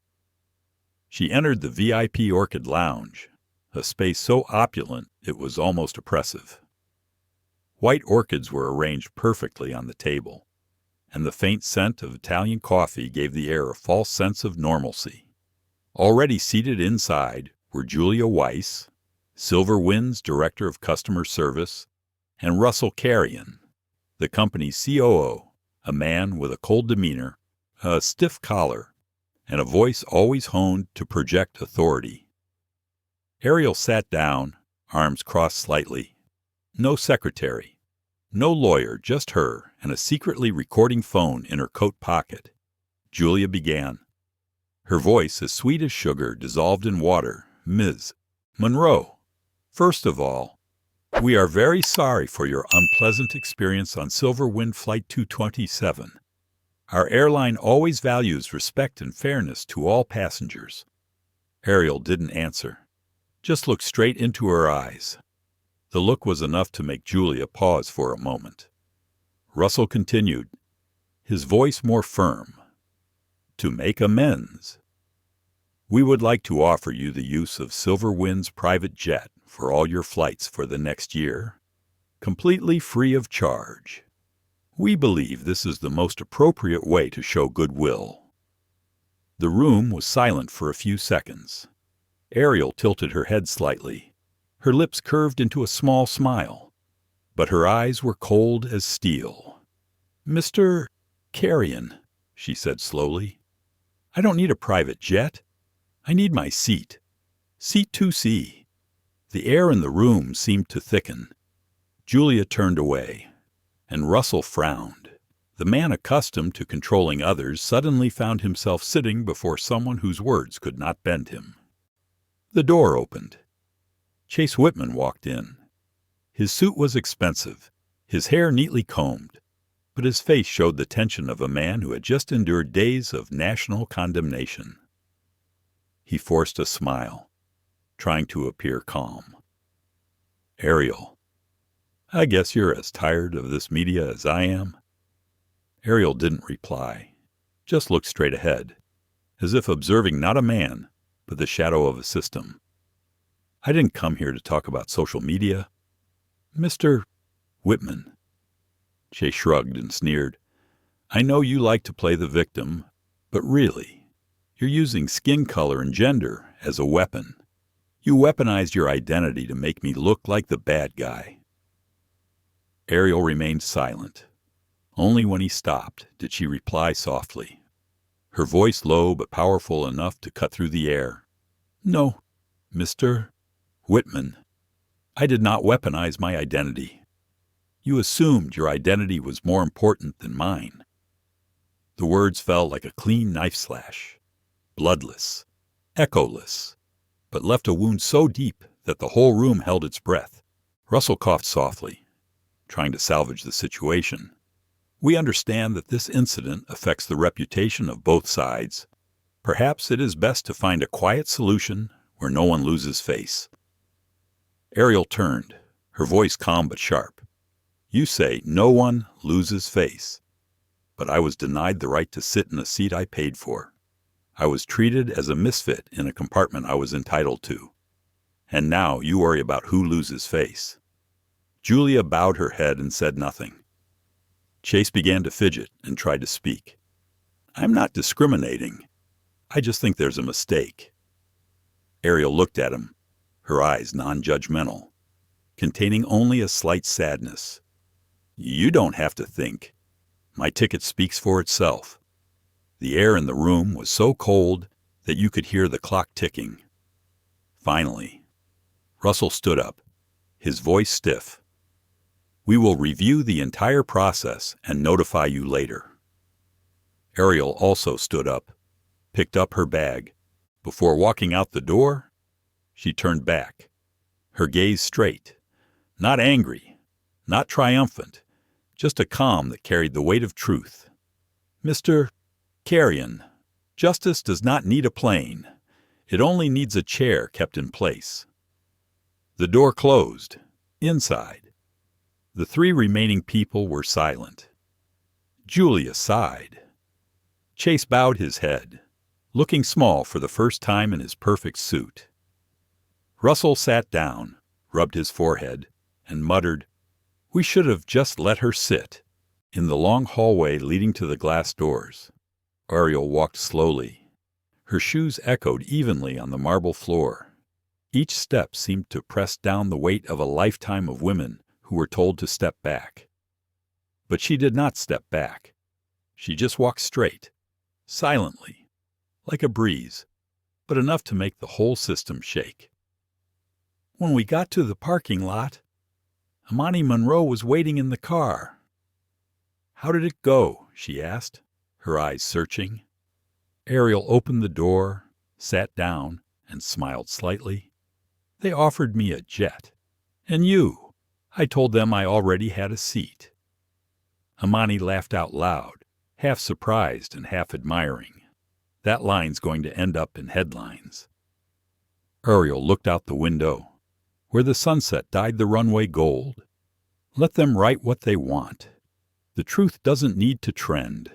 She entered the VIP Orchid Lounge, a space so opulent it was almost oppressive. White orchids were arranged perfectly on the table, and the faint scent of Italian coffee gave the air a false sense of normalcy. Already seated inside were Julia Weiss, SilverWind's Director of Customer Service, and Russell Clarion, the company's COO, a man with a cold demeanor, a stiff collar, and a voice always honed to project authority. Ariel sat down, arms crossed slightly. No secretary, no lawyer, just her and a secretly recording phone in her coat pocket. Julia began. Her voice as sweet as sugar dissolved in water. Ms. Monroe, first of all, we are very sorry for your unpleasant experience on SilverWind Flight 227. Our airline always values respect and fairness to all passengers. Ariel didn't answer, just looked straight into her eyes. The look was enough to make Julia pause for a moment. Russell continued, his voice more firm. To make amends, we would like to offer you the use of SilverWind's private jet for all your flights for the next year, completely free of charge. We believe this is the most appropriate way to show goodwill. The room was silent for a few seconds. Ariel tilted her head slightly. Her lips curved into a small smile, but her eyes were cold as steel. Mr. Clarion, she said slowly, I don't need a private jet. I need my seat. Seat 2C. The air in the room seemed to thicken. Julia turned away, and Russell frowned. The man accustomed to controlling others suddenly found himself sitting before someone whose words could not bend him. The door opened. Chase Whitman walked in. His suit was expensive, his hair neatly combed, but his face showed the tension of a man who had just endured days of national condemnation. He forced a smile, trying to appear calm. Ariel, I guess you're as tired of this media as I am. Ariel didn't reply, just looked straight ahead, as if observing not a man, but the shadow of a system. I didn't come here to talk about social media. Mr. Whitman. Chase shrugged and sneered. I know you like to play the victim, but really, you're using skin color and gender as a weapon. You weaponized your identity to make me look like the bad guy. Ariel remained silent. Only when he stopped did she reply softly, her voice low but powerful enough to cut through the air. No, Mr. Whitman, I did not weaponize my identity. You assumed your identity was more important than mine. The words fell like a clean knife slash, bloodless, echoless, but left a wound so deep that the whole room held its breath. Russell coughed softly, trying to salvage the situation. We understand that this incident affects the reputation of both sides. Perhaps it is best to find a quiet solution where no one loses face. Ariel turned, her voice calm but sharp. You say no one loses face, but I was denied the right to sit in a seat I paid for. I was treated as a misfit in a compartment I was entitled to. And now you worry about who loses face. Julia bowed her head and said nothing. Chase began to fidget and tried to speak. I'm not discriminating. I just think there's a mistake. Ariel looked at him, her eyes non-judgmental, containing only a slight sadness. You don't have to think. My ticket speaks for itself. The air in the room was so cold that you could hear the clock ticking. Finally, Russell stood up, his voice stiff. "We will review the entire process and notify you later." Ariel also stood up, picked up her bag. Before walking out the door, she turned back, her gaze straight, not angry, not triumphant, just a calm that carried the weight of truth. "Mr. Clarion, justice does not need a plane. It only needs a chair kept in place." The door closed. Inside, the three remaining people were silent. Julia sighed. Chase bowed his head, looking small for the first time in his perfect suit. Russell sat down, rubbed his forehead, and muttered, "We should have just let her sit," in the long hallway leading to the glass doors. Ariel walked slowly. Her shoes echoed evenly on the marble floor. Each step seemed to press down the weight of a lifetime of women who were told to step back. But she did not step back. She just walked straight, silently, like a breeze, but enough to make the whole system shake. When we got to the parking lot, Amani Monroe was waiting in the car. "How did it go?" she asked, her eyes searching. Ariel opened the door, sat down, and smiled slightly. "They offered me a jet. And you? I told them I already had a seat." Amani laughed out loud, half surprised and half admiring. That line's going to end up in headlines. Ariel looked out the window, where the sunset dyed the runway gold. Let them write what they want. The truth doesn't need to trend.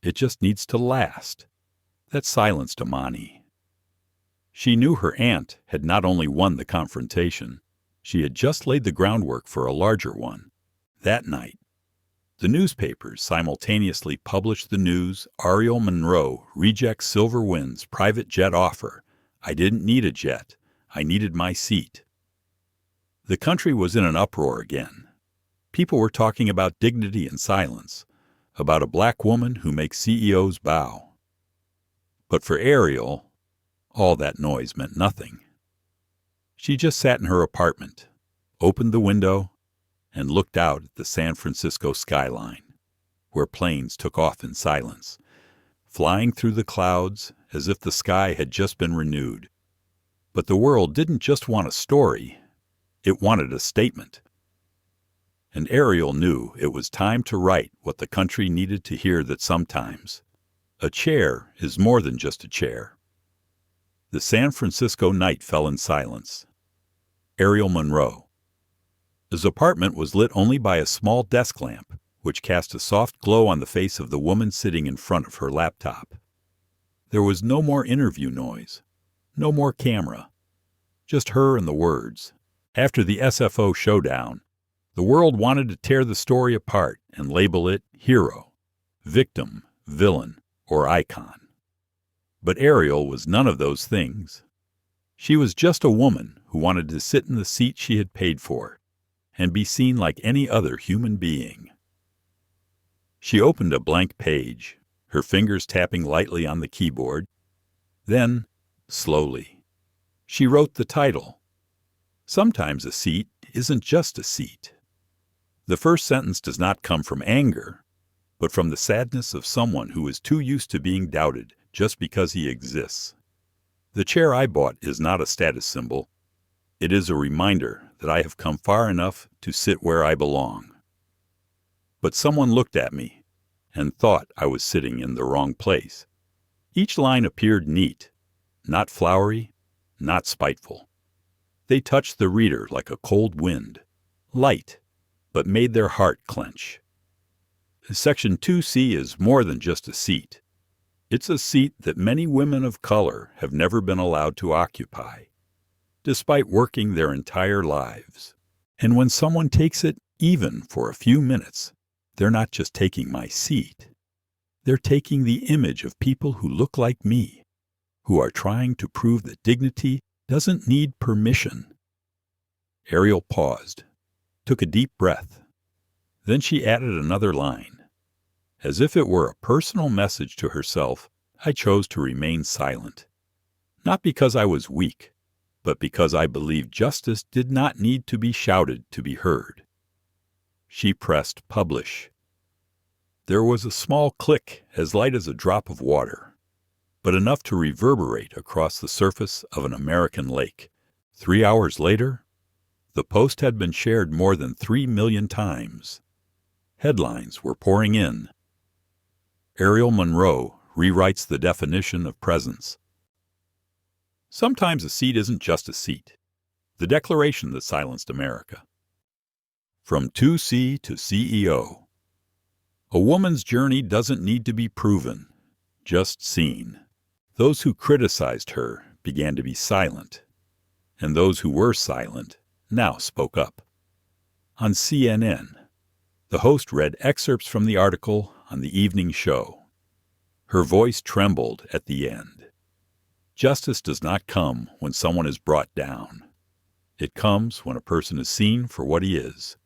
It just needs to last. That silenced Amani. She knew her aunt had not only won the confrontation, she had just laid the groundwork for a larger one. That night, the newspapers simultaneously published the news: Ariel Monroe rejects SilverWind's private jet offer. I didn't need a jet. I needed my seat. The country was in an uproar again. People were talking about dignity and silence, about a black woman who makes CEOs bow. But for Ariel, all that noise meant nothing. She just sat in her apartment, opened the window, and looked out at the San Francisco skyline, where planes took off in silence, flying through the clouds as if the sky had just been renewed. But the world didn't just want a story, it wanted a statement. And Ariel knew it was time to write what the country needed to hear, that sometimes a chair is more than just a chair. The San Francisco night fell in silence. Ariel Monroe. His apartment was lit only by a small desk lamp, which cast a soft glow on the face of the woman sitting in front of her laptop. There was no more interview noise, no more camera, just her and the words. After the SFO showdown, the world wanted to tear the story apart and label it hero, victim, villain, or icon. But Ariel was none of those things. She was just a woman who wanted to sit in the seat she had paid for and be seen like any other human being. She opened a blank page, her fingers tapping lightly on the keyboard. Then, slowly, she wrote the title. Sometimes a seat isn't just a seat. The first sentence does not come from anger, but from the sadness of someone who is too used to being doubted just because he exists. The chair I bought is not a status symbol. It is a reminder that I have come far enough to sit where I belong. But someone looked at me and thought I was sitting in the wrong place. Each line appeared neat, not flowery, not spiteful. They touched the reader like a cold wind, light, but made their heart clench. Section 2C is more than just a seat. It's a seat that many women of color have never been allowed to occupy, despite working their entire lives. And when someone takes it, even for a few minutes, they're not just taking my seat. They're taking the image of people who look like me, who are trying to prove that dignity doesn't need permission. Ariel paused, took a deep breath. Then she added another line. As if it were a personal message to herself, I chose to remain silent. Not because I was weak, but because I believed justice did not need to be shouted to be heard. She pressed publish. There was a small click as light as a drop of water, but enough to reverberate across the surface of an American lake. 3 hours later, the post had been shared more than 3 million times. Headlines were pouring in. Ariel Monroe rewrites the definition of presence. Sometimes a seat isn't just a seat. The declaration that silenced America. From 2C to CEO. A woman's journey doesn't need to be proven, just seen. Those who criticized her began to be silent, and those who were silent now spoke up. On CNN, the host read excerpts from the article on the evening show. Her voice trembled at the end. Justice does not come when someone is brought down. It comes when a person is seen for what he is.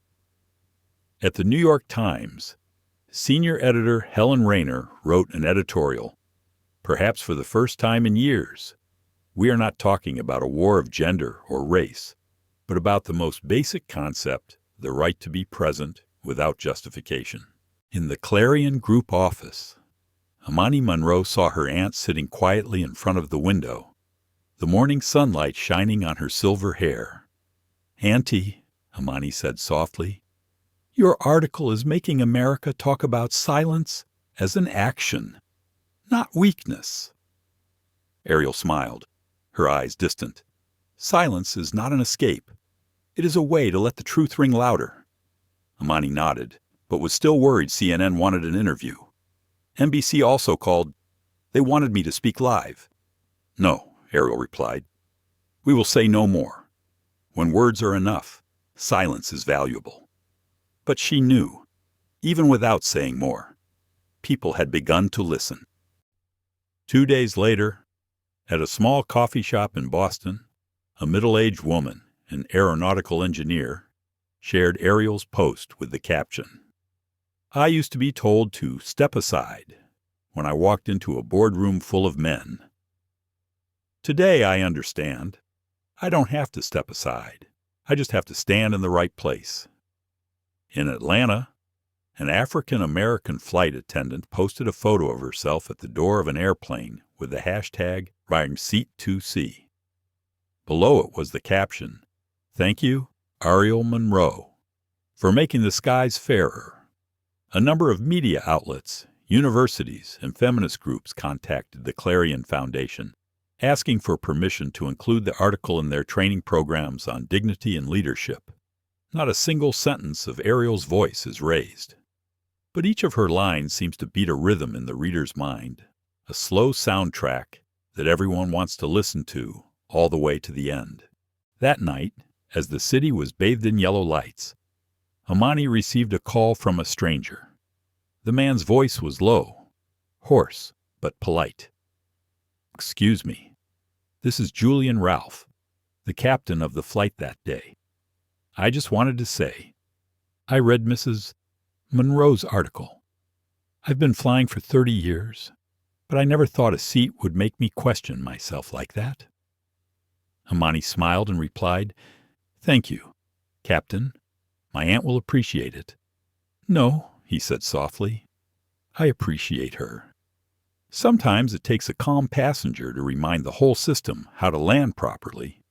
At the New York Times, senior editor Helen Rayner wrote an editorial. Perhaps for the first time in years, we are not talking about a war of gender or race, but about the most basic concept, the right to be present without justification. In the Clarion group office, Amani Monroe saw her aunt sitting quietly in front of the window, the morning sunlight shining on her silver hair. "Auntie," Amani said softly, "your article is making America talk about silence as an action, not weakness." Ariel smiled, her eyes distant. "Silence is not an escape. It is a way to let the truth ring louder." Amani nodded, but was still worried CNN wanted an interview. NBC also called. They wanted me to speak live. "No," Ariel replied. "We will say no more. When words are enough, silence is valuable." But she knew, even without saying more, people had begun to listen. 2 days later, at a small coffee shop in Boston, a middle-aged woman, an aeronautical engineer, shared Ariel's post with the caption, "I used to be told to step aside when I walked into a boardroom full of men. Today I understand. I don't have to step aside. I just have to stand in the right place." In Atlanta, an African-American flight attendant posted a photo of herself at the door of an airplane with the hashtag #Seat2C. Below it was the caption, "Thank you, Ariel Monroe, for making the skies fairer." A number of media outlets, universities, and feminist groups contacted the Clarion Foundation, asking for permission to include the article in their training programs on dignity and leadership. Not a single sentence of Ariel's voice is raised, but each of her lines seems to beat a rhythm in the reader's mind, a slow soundtrack that everyone wants to listen to all the way to the end. That night, as the city was bathed in yellow lights, Amani received a call from a stranger. The man's voice was low, hoarse, but polite. "Excuse me. This is Julian Ralph, the captain of the flight that day. I just wanted to say, I read Mrs. Monroe's article. I've been flying for 30 years, but I never thought a seat would make me question myself like that." Amani smiled and replied, "Thank you, Captain. My aunt will appreciate it." "No," he said softly. "I appreciate her. Sometimes it takes a calm passenger to remind the whole system how to land properly."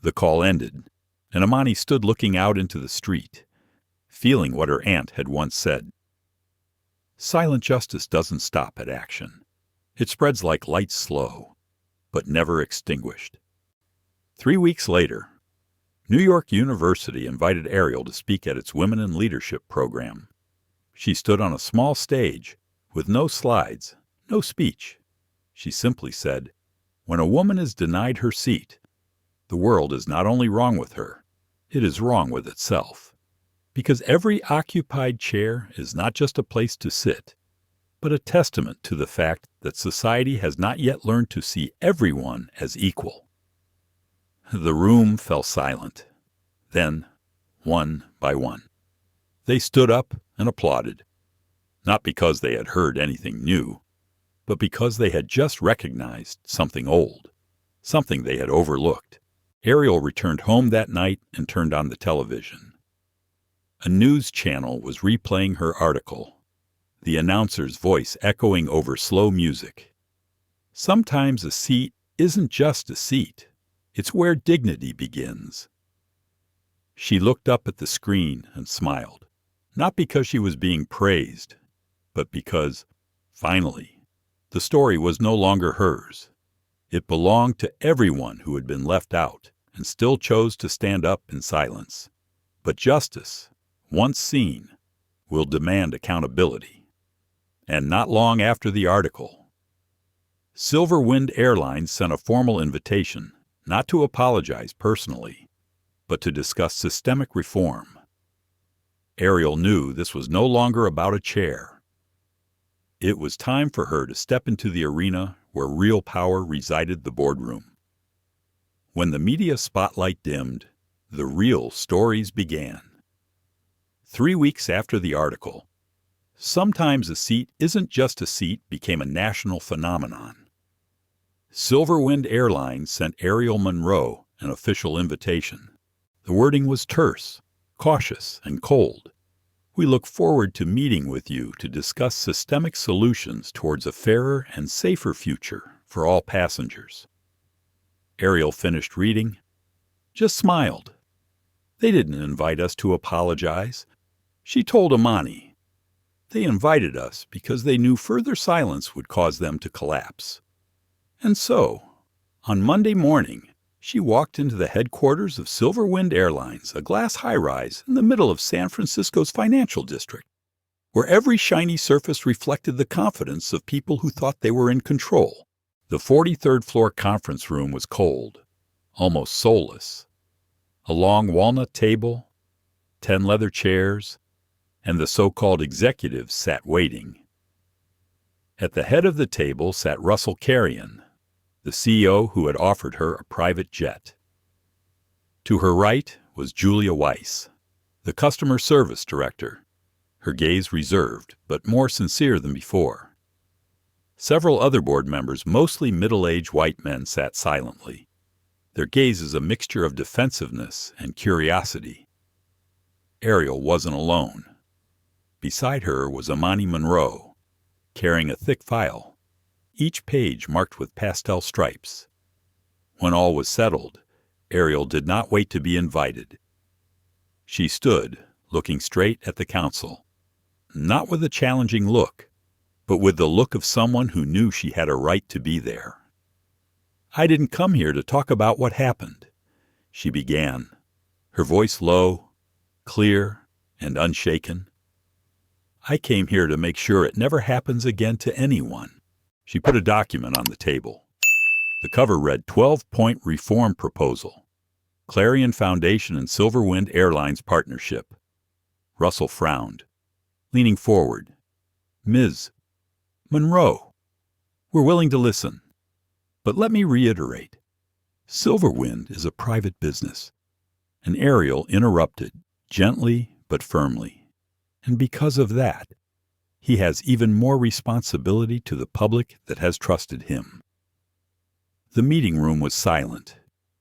The call ended, and Amani stood looking out into the street, feeling what her aunt had once said. Silent justice doesn't stop at action. It spreads like light slow, but never extinguished. 3 weeks later, New York University invited Ariel to speak at its Women in Leadership program. She stood on a small stage with no slides, no speech. She simply said, "When a woman is denied her seat, the world is not only wrong with her, it is wrong with itself. Because every occupied chair is not just a place to sit, but a testament to the fact that society has not yet learned to see everyone as equal." The room fell silent. Then, one by one, they stood up and applauded, not because they had heard anything new, but because they had just recognized something old. something they had overlooked. Ariel returned home that night and turned on the television. A news channel was replaying her article, the announcer's voice echoing over slow music. Sometimes a seat isn't just a seat. It's where dignity begins. She looked up at the screen and smiled, not because she was being praised, but because, finally, the story was no longer hers. It belonged to everyone who had been left out and still chose to stand up in silence. But justice, once seen, will demand accountability. And not long after the article, SilverWind Airlines sent a formal invitation, not to apologize personally, but to discuss systemic reform. Ariel knew this was no longer about a chair. It was time for her to step into the arena where real power resided, the boardroom. When the media spotlight dimmed, the real stories began. 3 weeks after the article, "Sometimes a seat isn't just a seat" became a national phenomenon. SilverWind Airlines sent Ariel Monroe an official invitation. The wording was terse, cautious, and cold. "We look forward to meeting with you to discuss systemic solutions towards a fairer and safer future for all passengers." Ariel finished reading, just smiled. They didn't invite us to apologize. She told Amani. They invited us because they knew further silence would cause them to collapse. And so, on Monday morning, she walked into the headquarters of SilverWind Airlines, a glass high-rise in the middle of San Francisco's financial district, where every shiny surface reflected the confidence of people who thought they were in control. The 43rd floor conference room was cold, almost soulless. A long walnut table, 10 leather chairs, and the so-called executives sat waiting. At the head of the table sat Russell Clarion, the CEO who had offered her a private jet. To her right was Julia Weiss, the customer service director, her gaze reserved but more sincere than before. Several other board members, mostly middle-aged white men, sat silently, their gazes a mixture of defensiveness and curiosity. Ariel wasn't alone. Beside her was Amani Monroe, carrying a thick file, each page marked with pastel stripes. When all was settled, Ariel did not wait to be invited. She stood, looking straight at the council, not with a challenging look, but with the look of someone who knew she had a right to be there. "I didn't come here to talk about what happened," she began, her voice low, clear, and unshaken. "I came here to make sure it never happens again to anyone." She put a document on the table. The cover read 12-point reform proposal, Clarion Foundation and SilverWind Airlines partnership. Russell frowned, leaning forward. "Ms. Monroe, we're willing to listen. But let me reiterate, SilverWind is a private business." And Ariel interrupted, gently but firmly. "And because of that, he has even more responsibility to the public that has trusted him." The meeting room was silent.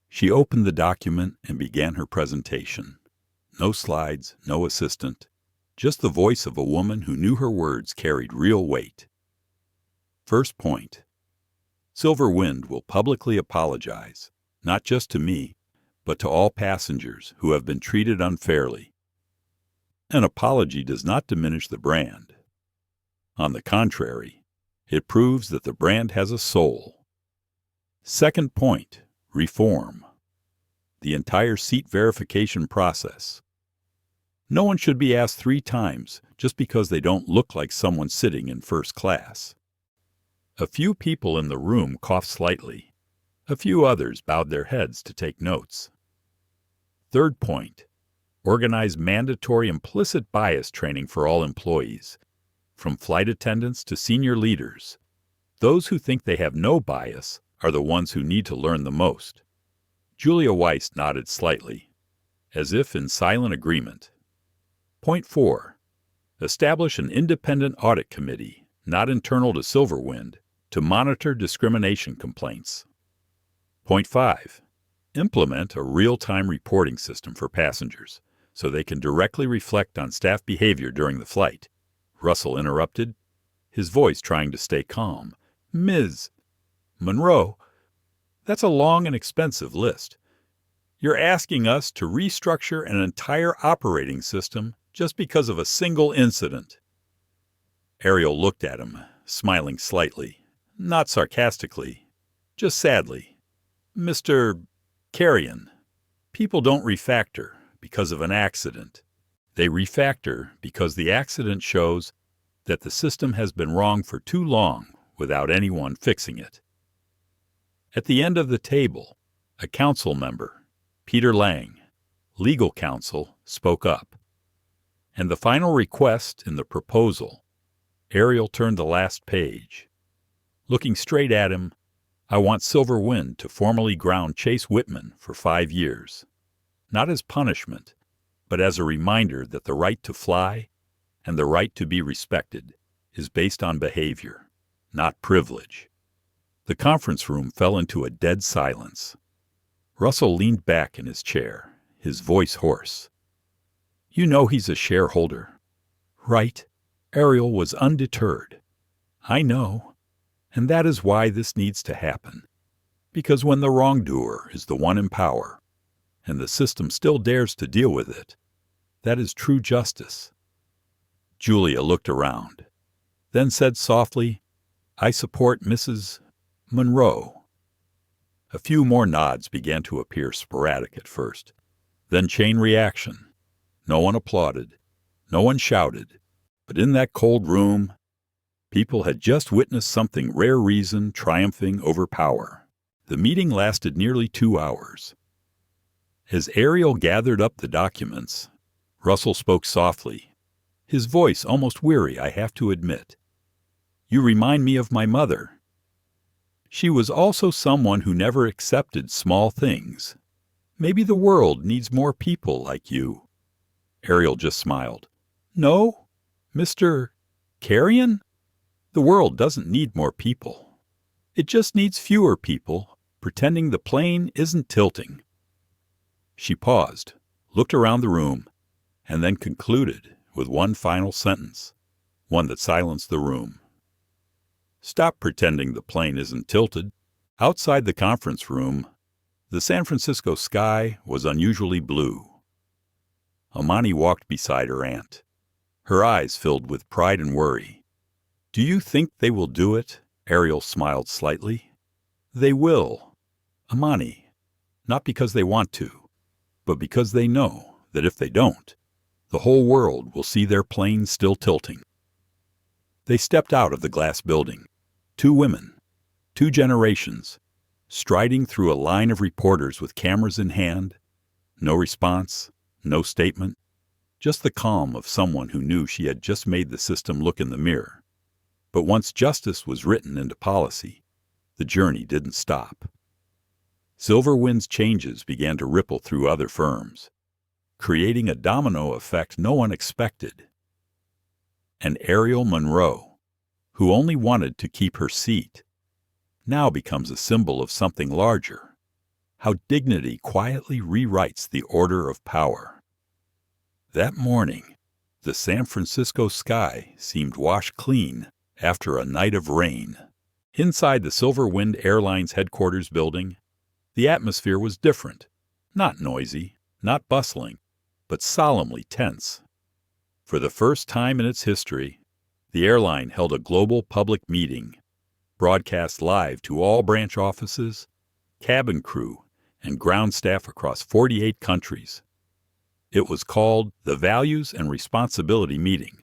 She opened the document and began her presentation. No slides, no assistant, just the voice of a woman who knew her words carried real weight. First point. SilverWind will publicly apologize, not just to me, but to all passengers who have been treated unfairly. An apology does not diminish the brand. On the contrary, it proves that the brand has a soul. Second point, reform. The entire seat verification process. No one should be asked 3 times just because they don't look like someone sitting in first class. A few people in the room coughed slightly. A few others bowed their heads to take notes. Third point, organize mandatory implicit bias training for all employees, from flight attendants to senior leaders. Those who think they have no bias are the ones who need to learn the most. Julia Weiss nodded slightly, as if in silent agreement. Point 4, establish an independent audit committee, not internal to SilverWind, to monitor discrimination complaints. Point 5. Implement a real-time reporting system for passengers so they can directly reflect on staff behavior during the flight. Russell interrupted, his voice trying to stay calm. Ms. Monroe, that's a long and expensive list. You're asking us to restructure an entire operating system just because of a single incident. Ariel looked at him, smiling slightly, not sarcastically, just sadly. Mr. Clarion, people don't refactor because of an accident. They refactor because the accident shows that the system has been wrong for too long without anyone fixing it. At the end of the table, a council member, Peter Lang, legal counsel, spoke up. And the final request in the proposal, Ariel turned the last page. Looking straight at him, I want SilverWind to formally ground Chase Whitman for 5 years. Not as punishment, but as a reminder that the right to fly and the right to be respected is based on behavior, not privilege. The conference room fell into a dead silence. Russell leaned back in his chair, his voice hoarse. You know he's a shareholder, right? Ariel was undeterred. I know, and that is why this needs to happen. Because when the wrongdoer is the one in power, and the system still dares to deal with it, that is true justice. Julia looked around, then said softly, I support Mrs. Monroe. A few more nods began to appear sporadic at first, then chain reaction. No one applauded, no one shouted, but in that cold room, people had just witnessed something rare reason triumphing over power. The meeting lasted nearly 2 hours. As Ariel gathered up the documents, Russell spoke softly, his voice almost weary, I have to admit. You remind me of my mother. She was also someone who never accepted small things. Maybe the world needs more people like you. Ariel just smiled. No, Mr. Clarion? The world doesn't need more people. It just needs fewer people pretending the plane isn't tilting. She paused, looked around the room, and then concluded with one final sentence, one that silenced the room. Stop pretending the plane isn't tilted. Outside the conference room, the San Francisco sky was unusually blue. Amani walked beside her aunt, her eyes filled with pride and worry. Do you think they will do it? Ariel smiled slightly. They will. Amani, not because they want to, but because they know that if they don't, the whole world will see their plane still tilting. They stepped out of the glass building, 2 women, 2 generations, striding through a line of reporters with cameras in hand. No response, no statement, just the calm of someone who knew she had just made the system look in the mirror. But once justice was written into policy, the journey didn't stop. SilverWind's changes began to ripple through other firms, creating a domino effect no one expected. And Ariel Monroe, who only wanted to keep her seat, now becomes a symbol of something larger, how dignity quietly rewrites the order of power. That morning, the San Francisco sky seemed washed clean after a night of rain. Inside the SilverWind Airlines headquarters building, the atmosphere was different, not noisy, not bustling, but solemnly tense. For the first time in its history, the airline held a global public meeting, broadcast live to all branch offices, cabin crew, and ground staff across 48 countries. It was called the Values and Responsibility Meeting.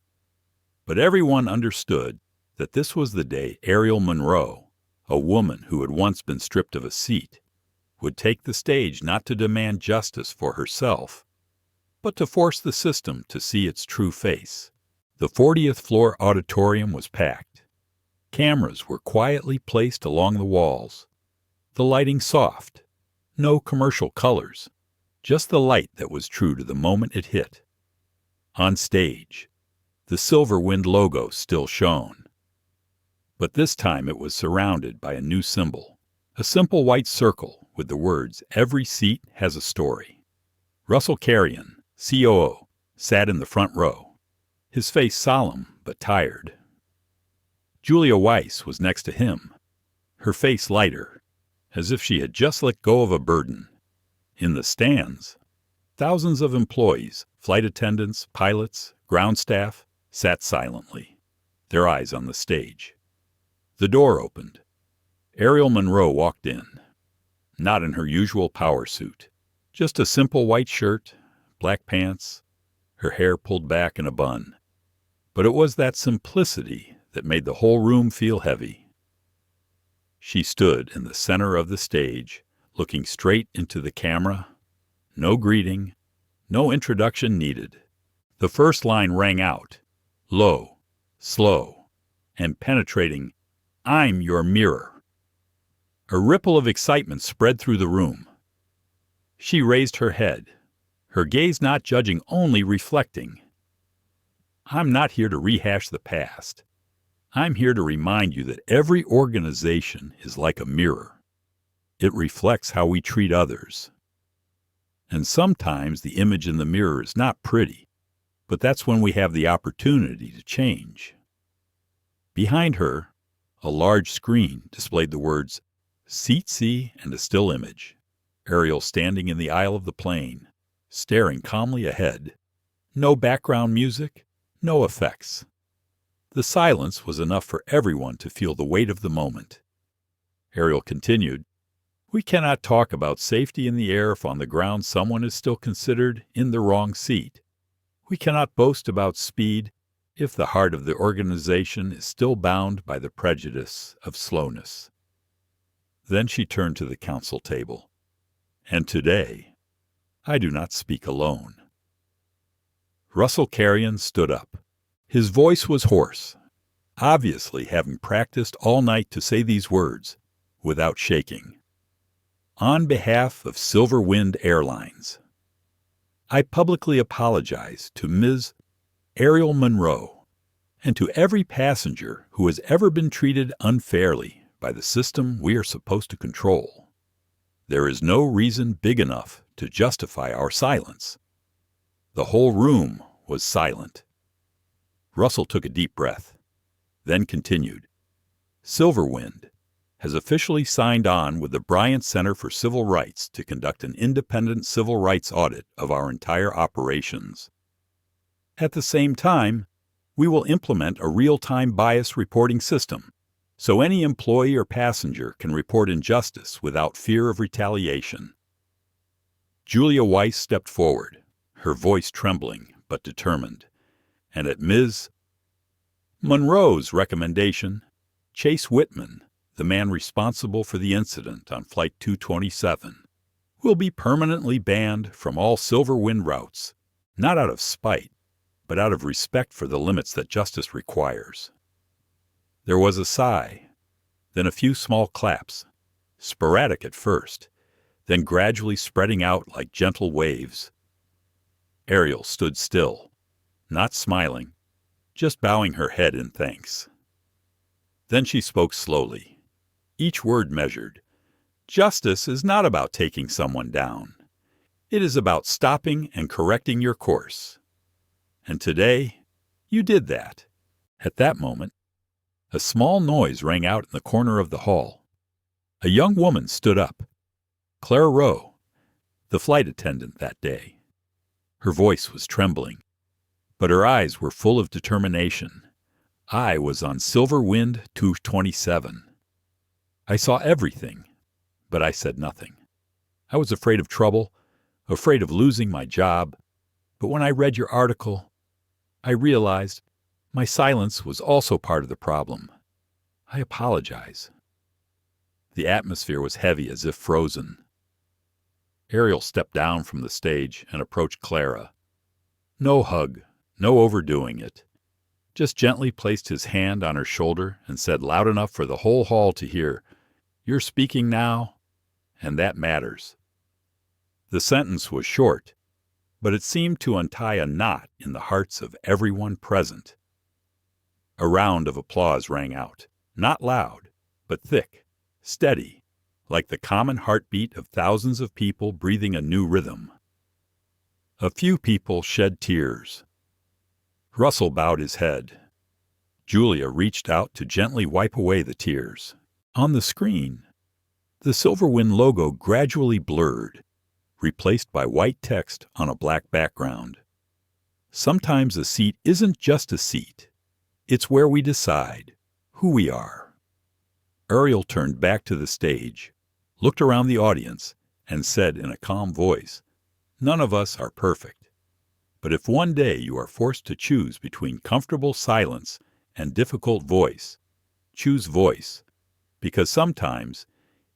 But everyone understood that this was the day Ariel Monroe, a woman who had once been stripped of a seat, would take the stage not to demand justice for herself, but to force the system to see its true face. The 40th floor auditorium was packed. Cameras were quietly placed along the walls, the lighting soft, no commercial colors, just the light that was true to the moment it hit. On stage, the SilverWind logo still shone. But this time it was surrounded by a new symbol, a simple white circle with the words, "Every seat has a story." Russell Clarion, COO, sat in the front row, his face solemn but tired. Julia Weiss was next to him, her face lighter, as if she had just let go of a burden. In the stands, thousands of employees, flight attendants, pilots, ground staff, sat silently, their eyes on the stage. The door opened. Ariel Monroe walked in, not in her usual power suit, just a simple white shirt, black pants, her hair pulled back in a bun. But it was that simplicity that made the whole room feel heavy. She stood in the center of the stage, looking straight into the camera. No greeting, no introduction needed. The first line rang out, low, slow, and penetrating, "I'm your mirror." A ripple of excitement spread through the room. She raised her head, her gaze not judging, only reflecting. "I'm not here to rehash the past. I'm here to remind you that every organization is like a mirror. It reflects how we treat others. And sometimes the image in the mirror is not pretty, but that's when we have the opportunity to change." Behind her, a large screen displayed the words, "Seat C," and a still image. Ariel standing in the aisle of the plane, staring calmly ahead. No background music, no effects. The silence was enough for everyone to feel the weight of the moment. Ariel continued, "We cannot talk about safety in the air if on the ground someone is still considered in the wrong seat. We cannot boast about speed if the heart of the organization is still bound by the prejudice of slowness." Then she turned to the council table. "And today, I do not speak alone." Russell Clarion stood up. His voice was hoarse, obviously having practiced all night to say these words without shaking. "On behalf of SilverWind Airlines, I publicly apologize to Ms. Ariel Monroe and to every passenger who has ever been treated unfairly by the system we are supposed to control. There is no reason big enough to justify our silence." The whole room was silent. Russell took a deep breath, then continued, "SilverWind has officially signed on with the Bryant Center for Civil Rights to conduct an independent civil rights audit of our entire operations. At the same time, we will implement a real-time bias reporting system, so any employee or passenger can report injustice without fear of retaliation." Julia Weiss stepped forward, her voice trembling but determined, and at Ms. Monroe's recommendation, Chase Whitman, the man responsible for the incident on Flight 227, will be permanently banned from all SilverWind routes, not out of spite, but out of respect for the limits that justice requires. There was a sigh, then a few small claps, sporadic at first, then gradually spreading out like gentle waves. Ariel stood still, not smiling, just bowing her head in thanks. Then she spoke slowly, each word measured. "Justice is not about taking someone down. It is about stopping and correcting your course. And today, you did that." At that moment, a small noise rang out in the corner of the hall. A young woman stood up, Clara Rowe, the flight attendant that day. Her voice was trembling, but her eyes were full of determination. "I was on SilverWind 227. I saw everything, but I said nothing. I was afraid of trouble, afraid of losing my job, but when I read your article, I realized my silence was also part of the problem. I apologize." The atmosphere was heavy as if frozen. Ariel stepped down from the stage and approached Clara. No hug, no overdoing it. Just gently placed his hand on her shoulder and said loud enough for the whole hall to hear, "You're speaking now, and that matters." The sentence was short, but it seemed to untie a knot in the hearts of everyone present. A round of applause rang out, not loud, but thick, steady, like the common heartbeat of thousands of people breathing a new rhythm. A few people shed tears. Russell bowed his head. Julia reached out to gently wipe away the tears. On the screen, the SilverWind logo gradually blurred, replaced by white text on a black background. Sometimes a seat isn't just a seat. It's where we decide who we are. Ariel turned back to the stage, looked around the audience, and said in a calm voice, "None of us are perfect. But if one day you are forced to choose between comfortable silence and difficult voice, choose voice, because sometimes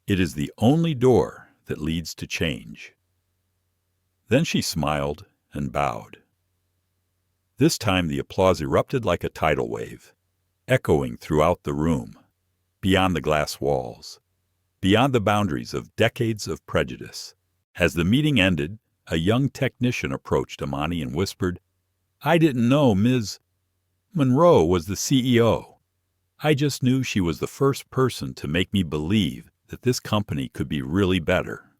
it is the only door that leads to change." Then she smiled and bowed. This time the applause erupted like a tidal wave, echoing throughout the room, beyond the glass walls, beyond the boundaries of decades of prejudice. As the meeting ended, a young technician approached Amani and whispered, "I didn't know Ms. Monroe was the CEO. I just knew she was the first person to make me believe that this company could be really better."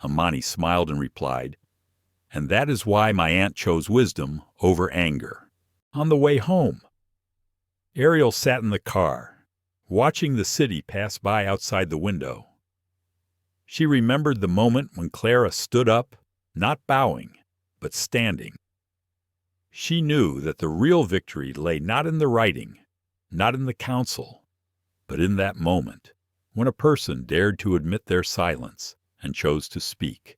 Amani smiled and replied, "And that is why my aunt chose wisdom over anger." On the way home, Ariel sat in the car, watching the city pass by outside the window. She remembered the moment when Clara stood up, not bowing, but standing. She knew that the real victory lay not in the writing, not in the counsel, but in that moment when a person dared to admit their silence and chose to speak.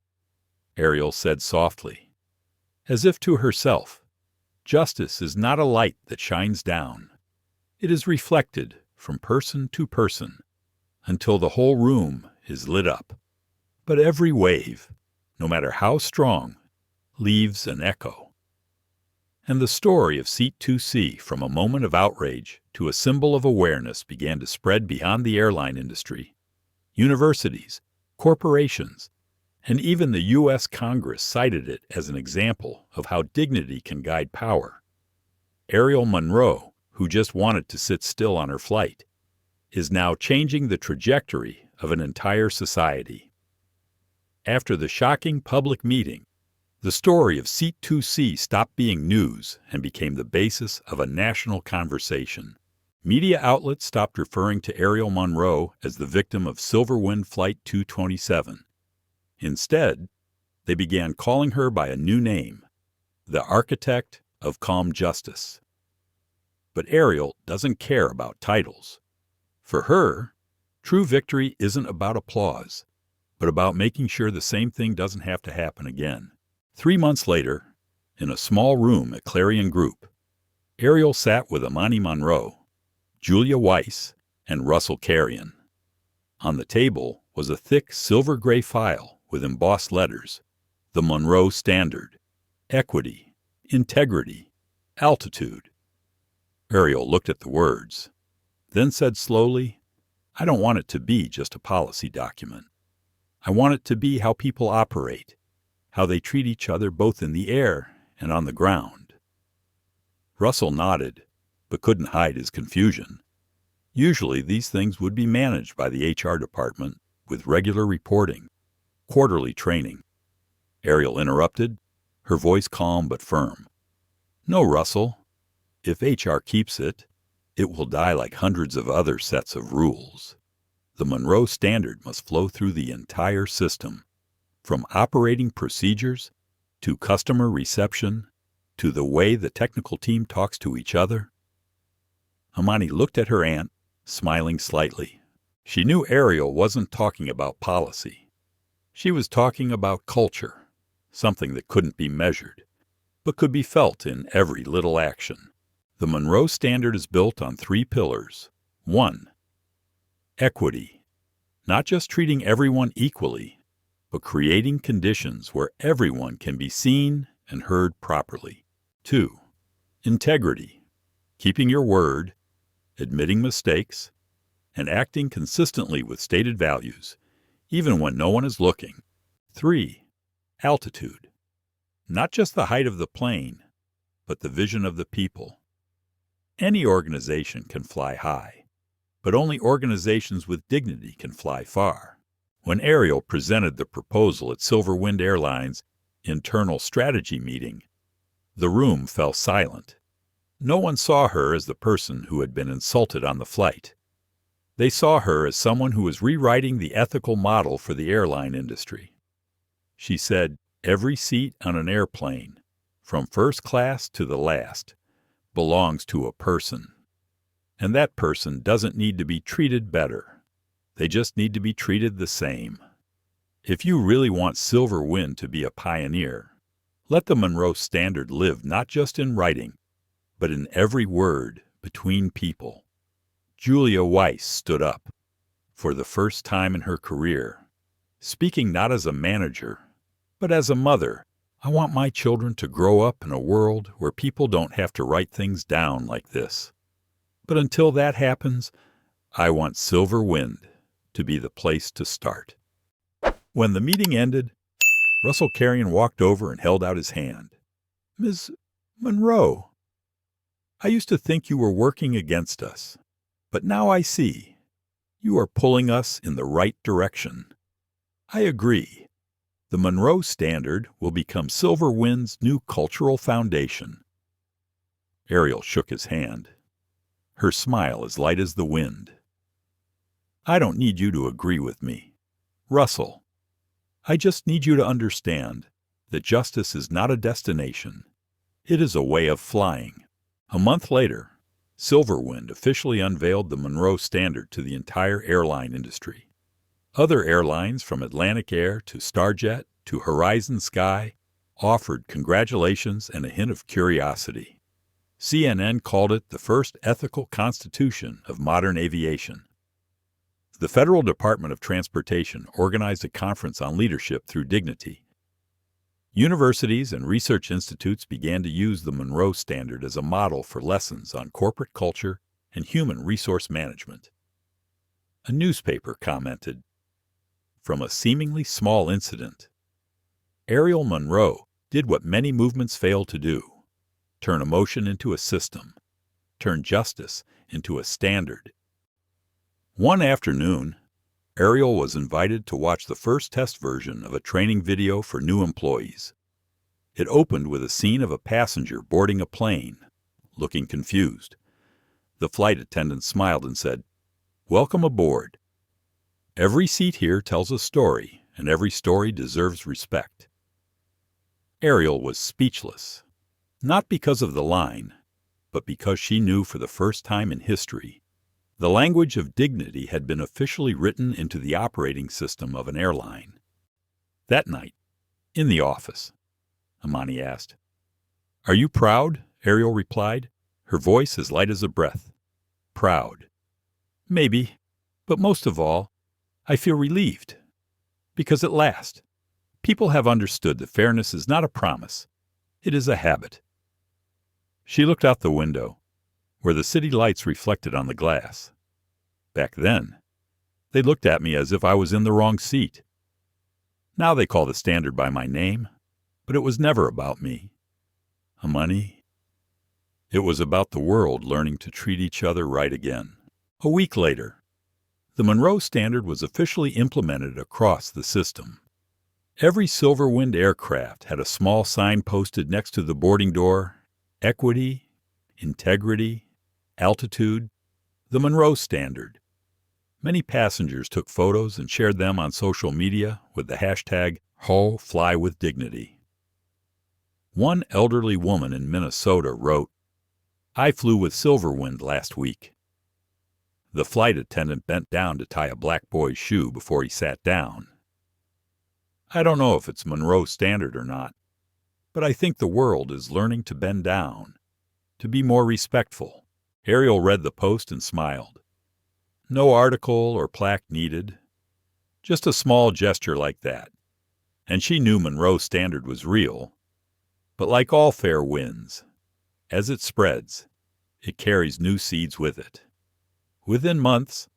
Ariel said softly, as if to herself, "Justice is not a light that shines down. It is reflected from person to person until the whole room is lit up. But every wave, no matter how strong, leaves an echo." And the story of Seat 2C, from a moment of outrage to a symbol of awareness, began to spread beyond the airline industry. Universities, corporations, and even the U.S. Congress cited it as an example of how dignity can guide power. Ariel Monroe, who just wanted to sit still on her flight, is now changing the trajectory of an entire society. After the shocking public meeting, the story of Seat 2C stopped being news and became the basis of a national conversation. Media outlets stopped referring to Ariel Monroe as the victim of SilverWind Flight 227. Instead, they began calling her by a new name, the architect of calm justice. But Ariel doesn't care about titles. For her, true victory isn't about applause, but about making sure the same thing doesn't have to happen again. 3 months later, in a small room at Clarion Group, Ariel sat with Amani Monroe, Julia Weiss, and Russell Clarion. On the table was a thick silver-gray file with embossed letters, the Monroe Standard, equity, integrity, altitude. Ariel looked at the words, then said slowly, "I don't want it to be just a policy document. I want it to be how people operate, how they treat each other both in the air and on the ground." Russell nodded, but couldn't hide his confusion. Usually these things would be managed by the HR department with regular reporting, quarterly training. Ariel interrupted, her voice calm but firm. "No, Russell. If HR keeps it, it will die like hundreds of other sets of rules. The Monroe Standard must flow through the entire system, from operating procedures to customer reception to the way the technical team talks to each other." Amani looked at her aunt, smiling slightly. She knew Ariel wasn't talking about policy. She was talking about culture, something that couldn't be measured, but could be felt in every little action. The Monroe Standard is built on 3 pillars. 1. Equity. Not just treating everyone equally, but creating conditions where everyone can be seen and heard properly. 2. Integrity. Keeping your word, admitting mistakes, and acting consistently with stated values, even when no one is looking. 3. Altitude. Not just the height of the plane, but the vision of the people. Any organization can fly high, but only organizations with dignity can fly far. When Ariel presented the proposal at SilverWind Airlines' internal strategy meeting, the room fell silent. No one saw her as the person who had been insulted on the flight. They saw her as someone who was rewriting the ethical model for the airline industry. She said, "Every seat on an airplane, from first class to the last, belongs to a person. And that person doesn't need to be treated better. They just need to be treated the same." If you really want SilverWind to be a pioneer, let the Monroe Standard live not just in writing, but in every word between people. Julia Weiss stood up, for the first time in her career, speaking not as a manager, but as a mother. "I want my children to grow up in a world where people don't have to write things down like this. But until that happens, I want SilverWind to be the place to start." When the meeting ended, Russell Clarion walked over and held out his hand. "Ms. Monroe, I used to think you were working against us, but now I see. You are pulling us in the right direction. I agree. The Monroe Standard will become SilverWind's new cultural foundation." Ariel shook his hand, her smile as light as the wind. "I don't need you to agree with me, Russell. I just need you to understand that justice is not a destination. It is a way of flying." A month later, SilverWind officially unveiled the Monroe Standard to the entire airline industry. Other airlines, from Atlantic Air to Starjet to Horizon Sky, offered congratulations and a hint of curiosity. CNN called it the first ethical constitution of modern aviation. The Federal Department of Transportation organized a conference on leadership through dignity. Universities and research institutes began to use the Monroe Standard as a model for lessons on corporate culture and human resource management. A newspaper commented, "From a seemingly small incident, Ariel Monroe did what many movements fail to do: turn emotion into a system, turn justice into a standard." One afternoon, Ariel was invited to watch the first test version of a training video for new employees. It opened with a scene of a passenger boarding a plane, looking confused. The flight attendant smiled and said, "Welcome aboard. Every seat here tells a story, and every story deserves respect." Ariel was speechless, not because of the line, but because she knew for the first time in history, the language of dignity had been officially written into the operating system of an airline. That night, in the office, Amani asked. "Are you proud?" Ariel replied, her voice as light as a breath. "Proud. Maybe, but most of all, I feel relieved. Because at last, people have understood that fairness is not a promise, it is a habit." She looked out the window, where the city lights reflected on the glass. Back then, they looked at me as if I was in the wrong seat. Now they call the Standard by my name, but it was never about me. Amani, it was about the world learning to treat each other right again. A week later, the Monroe Standard was officially implemented across the system. Every SilverWind aircraft had a small sign posted next to the boarding door: Equity, Integrity, Altitude, the Monroe Standard. Many passengers took photos and shared them on social media with the hashtag #HoFlyWithDignity. One elderly woman in Minnesota wrote, "I flew with SilverWind last week." The flight attendant bent down to tie a black boy's shoe before he sat down. "I don't know if it's Monroe Standard or not, but I think the world is learning to bend down, to be more respectful." Ariel read the post and smiled. No article or plaque needed, just a small gesture like that. And she knew Monroe Standard was real. But like all fair winds, as it spreads, it carries new seeds with it. Within months,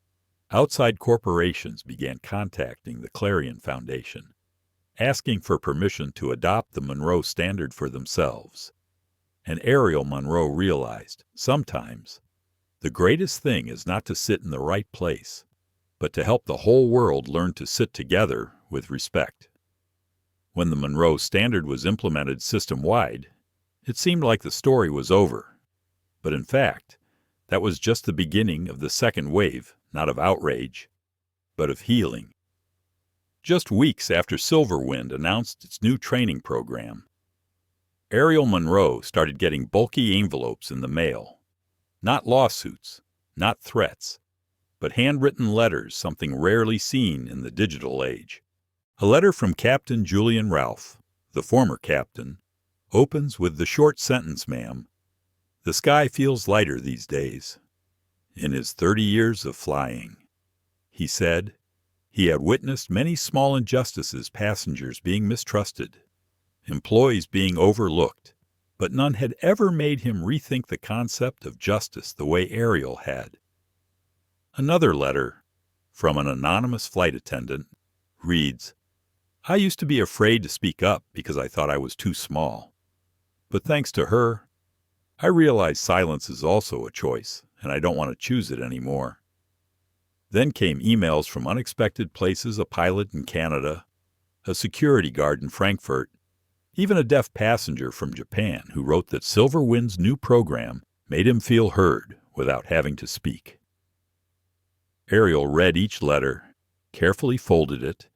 outside corporations began contacting the Clarion Foundation, asking for permission to adopt the Monroe Standard for themselves. And Ariel Monroe realized, sometimes, The greatest thing is not to sit in the right place, but to help the whole world learn to sit together with respect. When the Monroe Standard was implemented system-wide, it seemed like the story was over. But in fact, that was just the beginning of the second wave, not of outrage, but of healing. Just weeks after SilverWind announced its new training program, Ariel Monroe started getting bulky envelopes in the mail. Not lawsuits, not threats, but handwritten letters, something rarely seen in the digital age. A letter from Captain Julian Ralph, the former captain, opens with the short sentence, "Ma'am, the sky feels lighter these days." In his 30 years of flying, he said, he had witnessed many small injustices, passengers being mistrusted, employees being overlooked, but none had ever made him rethink the concept of justice the way Ariel had. Another letter, from an anonymous flight attendant, reads, "I used to be afraid to speak up because I thought I was too small. But thanks to her, I realize silence is also a choice, and I don't want to choose it anymore." Then came emails from unexpected places, a pilot in Canada, a security guard in Frankfurt, even a deaf passenger from Japan who wrote that SilverWind's new program made him feel heard without having to speak. Ariel read each letter, carefully folded it,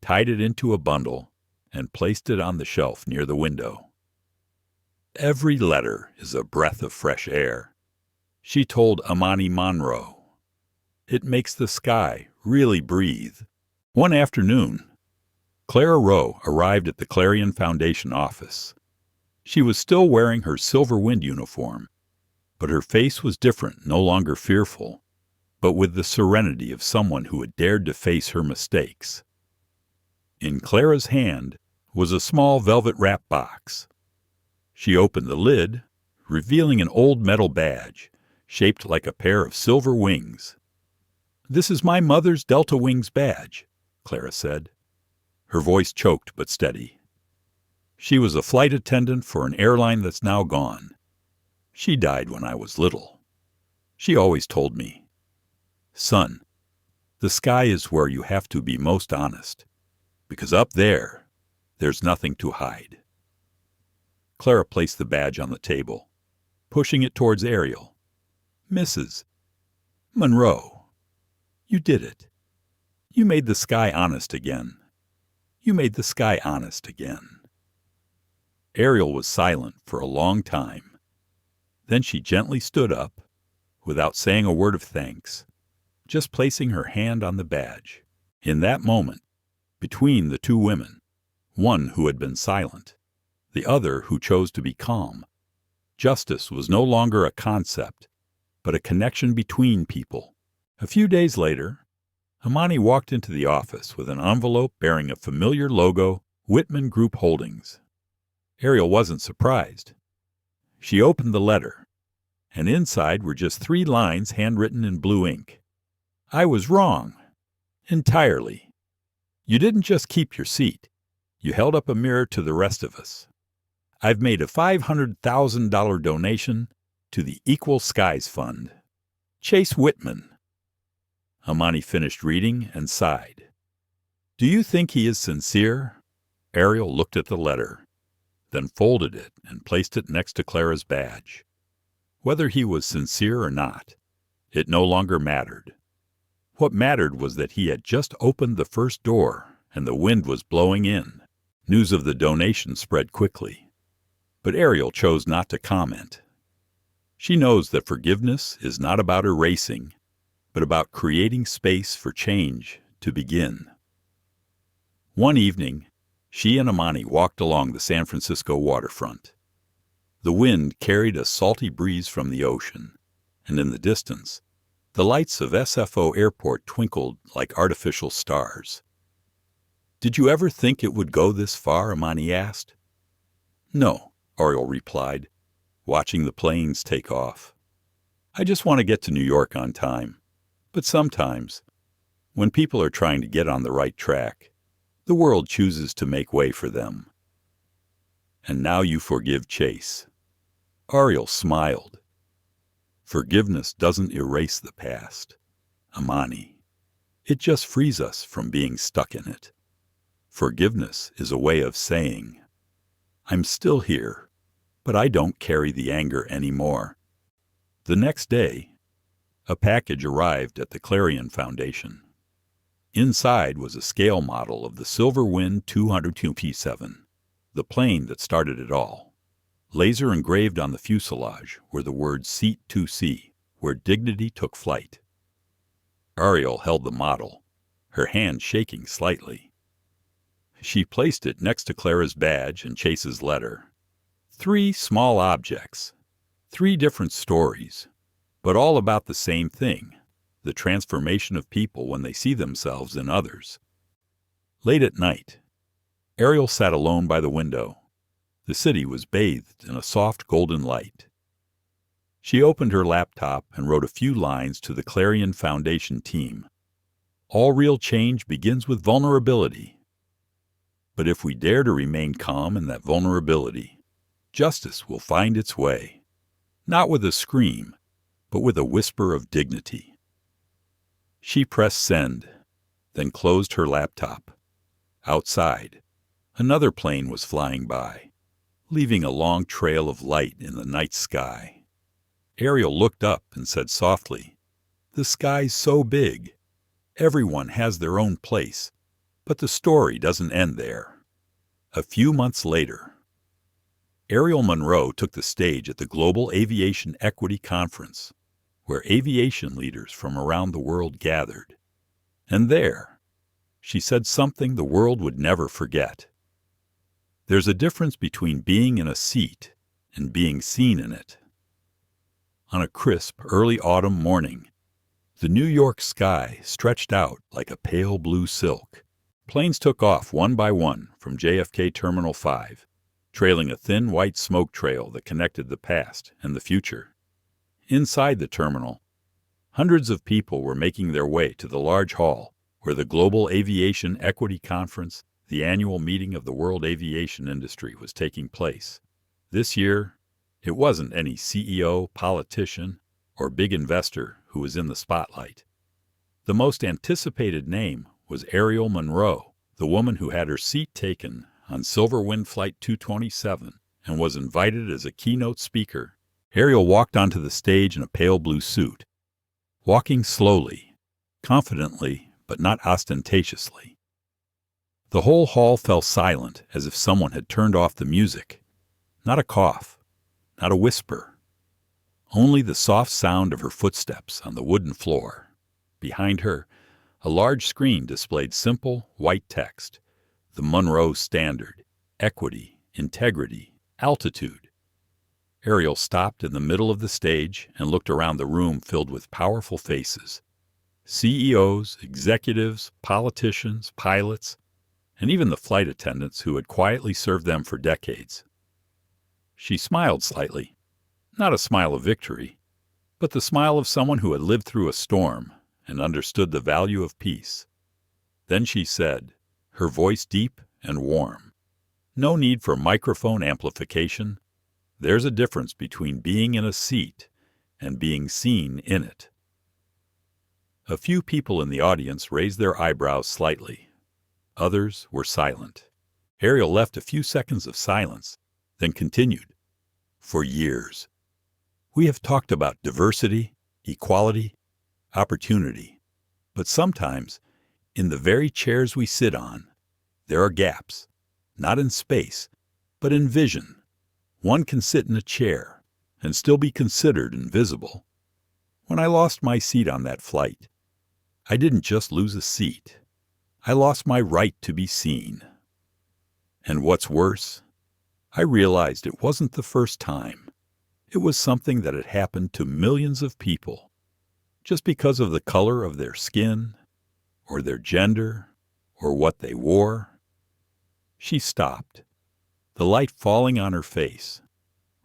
tied it into a bundle, and placed it on the shelf near the window. "Every letter is a breath of fresh air," she told Amani Monroe. "It makes the sky really breathe." One afternoon, Clara Rowe arrived at the Clarion Foundation office. She was still wearing her SilverWind uniform, but her face was different, no longer fearful, but with the serenity of someone who had dared to face her mistakes. In Clara's hand was a small velvet-wrapped box. She opened the lid, revealing an old metal badge, shaped like a pair of silver wings. "This is my mother's Delta Wings badge," Clara said. Her voice choked but steady. "She was a flight attendant for an airline that's now gone. She died when I was little. She always told me, 'Son, the sky is where you have to be most honest, because up there, there's nothing to hide.'" Clara placed the badge on the table, pushing it towards Ariel. "Mrs. Monroe, you did it. You made the sky honest again. You made the sky honest again." Ariel was silent for a long time. Then she gently stood up, without saying a word of thanks, just placing her hand on the badge. In that moment, between the two women, one who had been silent, the other who chose to be calm, justice was no longer a concept, but a connection between people. A few days later, Amani walked into the office with an envelope bearing a familiar logo, Whitman Group Holdings. Ariel wasn't surprised. She opened the letter, and inside were just 3 lines handwritten in blue ink. "I was wrong. Entirely. You didn't just keep your seat. You held up a mirror to the rest of us. I've made a $500,000 donation to the Equal Skies Fund. Chase Whitman." Amani finished reading and sighed. "Do you think he is sincere?" Ariel looked at the letter, then folded it and placed it next to Clara's badge. Whether he was sincere or not, it no longer mattered. What mattered was that he had just opened the first door and the wind was blowing in. News of the donation spread quickly, but Ariel chose not to comment. She knows that forgiveness is not about erasing, but about creating space for change to begin. One evening, she and Amani walked along the San Francisco waterfront. The wind carried a salty breeze from the ocean, and in the distance, the lights of SFO Airport twinkled like artificial stars. "Did you ever think it would go this far?" Amani asked. "No," Ariel replied, watching the planes take off. "I just want to get to New York on time. But sometimes, when people are trying to get on the right track, the world chooses to make way for them." "And now you forgive Chase." Ariel smiled. Forgiveness doesn't erase the past, Amani. It just frees us from being stuck in it. Forgiveness is a way of saying, I'm still here, but I don't carry the anger anymore. The next day, a package arrived at the Clarion Foundation. Inside was a scale model of the SilverWind 202P7, the plane that started it all. Laser engraved on the fuselage were the words Seat 2C, where dignity took flight. Ariel held the model, her hand shaking slightly. She placed it next to Clara's badge and Chase's letter. 3 small objects, 3 different stories, but all about the same thing, the transformation of people when they see themselves in others. Late at night, Ariel sat alone by the window. The city was bathed in a soft golden light. She opened her laptop and wrote a few lines to the Clarion Foundation team. All real change begins with vulnerability. But if we dare to remain calm in that vulnerability, justice will find its way. Not with a scream, but with a whisper of dignity. She pressed send, then closed her laptop. Outside, another plane was flying by, leaving a long trail of light in the night sky. Ariel looked up and said softly, "The sky's so big. Everyone has their own place, but the story doesn't end there." A few months later, Ariel Monroe took the stage at the Global Aviation Equity Conference, where aviation leaders from around the world gathered. And there, she said something the world would never forget. There's a difference between being in a seat and being seen in it. On a crisp, early autumn morning, the New York sky stretched out like a pale blue silk. Planes took off one by one from JFK Terminal 5, trailing a thin white smoke trail that connected the past and the future. Inside the terminal, hundreds of people were making their way to the large hall where the Global Aviation Equity Conference, the annual meeting of the world aviation industry, was taking place. This year, it wasn't any CEO, politician, or big investor who was in the spotlight. The most anticipated name was Ariel Monroe, the woman who had her seat taken on SilverWind Flight 227 and was invited as a keynote speaker. Ariel walked onto the stage in a pale blue suit, walking slowly, confidently, but not ostentatiously. The whole hall fell silent as if someone had turned off the music. Not a cough, not a whisper. Only the soft sound of her footsteps on the wooden floor. Behind her, a large screen displayed simple, white text. The Monroe Standard, Equity, Integrity, Altitude. Ariel stopped in the middle of the stage and looked around the room filled with powerful faces. CEOs, executives, politicians, pilots, and even the flight attendants who had quietly served them for decades. She smiled slightly, not a smile of victory, but the smile of someone who had lived through a storm and understood the value of peace. Then she said, her voice deep and warm, "No need for microphone amplification. There's a difference between being in a seat and being seen in it." A few people in the audience raised their eyebrows slightly. Others were silent. Ariel left a few seconds of silence, then continued. "For years, we have talked about diversity, equality, opportunity. But sometimes, in the very chairs we sit on, there are gaps, not in space, but in vision. One can sit in a chair and still be considered invisible. When I lost my seat on that flight, I didn't just lose a seat. I lost my right to be seen. And what's worse, I realized it wasn't the first time. It was something that had happened to millions of people, just because of the color of their skin, or their gender, or what they wore." She stopped, the light falling on her face,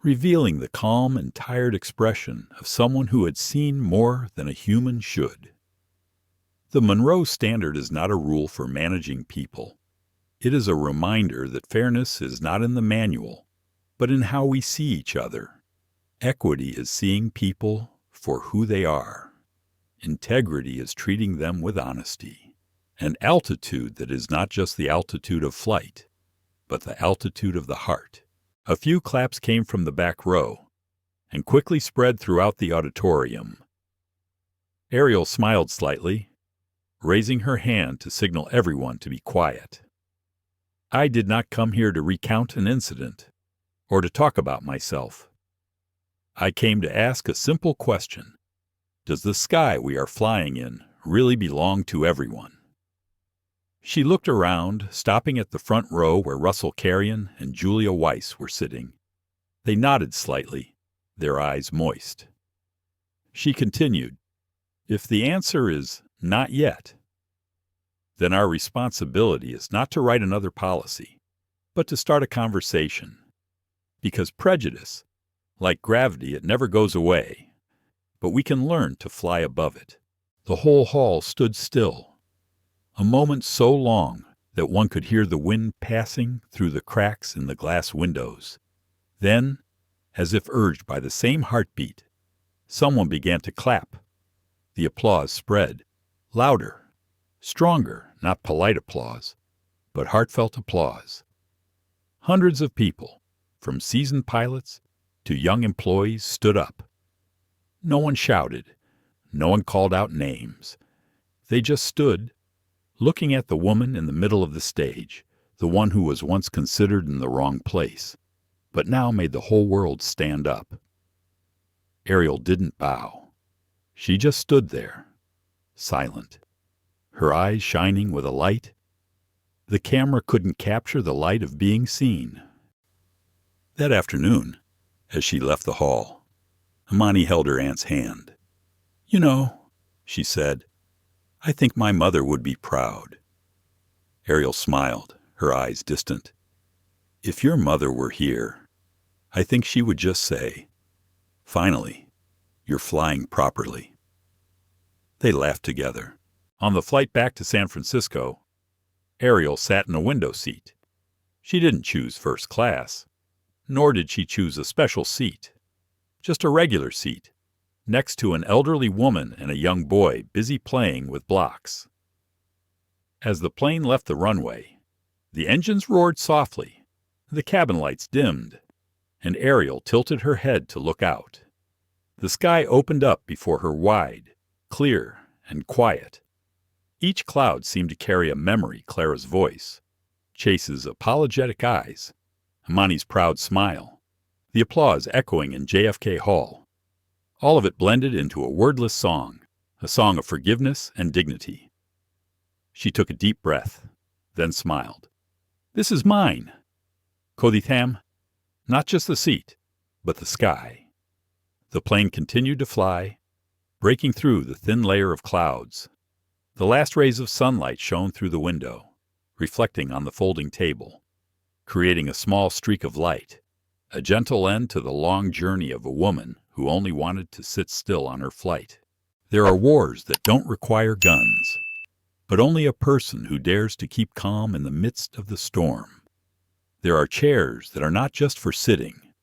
revealing the calm and tired expression of someone who had seen more than a human should. The Monroe Standard is not a rule for managing people. It is a reminder that fairness is not in the manual, but in how we see each other. Equity is seeing people for who they are. Integrity is treating them with honesty. An altitude that is not just the altitude of flight, but the altitude of the heart. A few claps came from the back row and quickly spread throughout the auditorium. Ariel smiled slightly, raising her hand to signal everyone to be quiet. I did not come here to recount an incident or to talk about myself. I came to ask a simple question. Does the sky we are flying in really belong to everyone? She looked around, stopping at the front row where Russell Clarion and Julia Weiss were sitting. They nodded slightly, their eyes moist. She continued, "If the answer is not yet, then our responsibility is not to write another policy, but to start a conversation. Because prejudice, like gravity, it never goes away, but we can learn to fly above it." The whole hall stood still, a moment so long that one could hear the wind passing through the cracks in the glass windows. Then, as if urged by the same heartbeat, someone began to clap. The applause spread, louder, stronger, not polite applause, but heartfelt applause. Hundreds of people, from seasoned pilots to young employees, stood up. No one shouted, no one called out names. They just stood, looking at the woman in the middle of the stage, the one who was once considered in the wrong place, but now made the whole world stand up. Ariel didn't bow. She just stood there, silent, her eyes shining with a light. The camera couldn't capture the light of being seen. That afternoon, as she left the hall, Imani held her aunt's hand. "You know," she said, "I think my mother would be proud." Ariel smiled, her eyes distant. "If your mother were here, I think she would just say, 'Finally, you're flying properly.'" They laughed together. On the flight back to San Francisco, Ariel sat in a window seat. She didn't choose first class, nor did she choose a special seat. Just a regular seat, next to an elderly woman and a young boy busy playing with blocks. As the plane left the runway, the engines roared softly, the cabin lights dimmed, and Ariel tilted her head to look out. The sky opened up before her wide, clear, and quiet. Each cloud seemed to carry a memory, Clara's voice, Chase's apologetic eyes, Imani's proud smile, the applause echoing in JFK Hall. All of it blended into a wordless song, a song of forgiveness and dignity. She took a deep breath, then smiled. "This is mine, Koditham, not just the seat, but the sky." The plane continued to fly, breaking through the thin layer of clouds. The last rays of sunlight shone through the window, reflecting on the folding table, creating a small streak of light, a gentle end to the long journey of a woman who only wanted to sit still on her flight. There are wars that don't require guns, but only a person who dares to keep calm in the midst of the storm. There are chairs that are not just for sitting,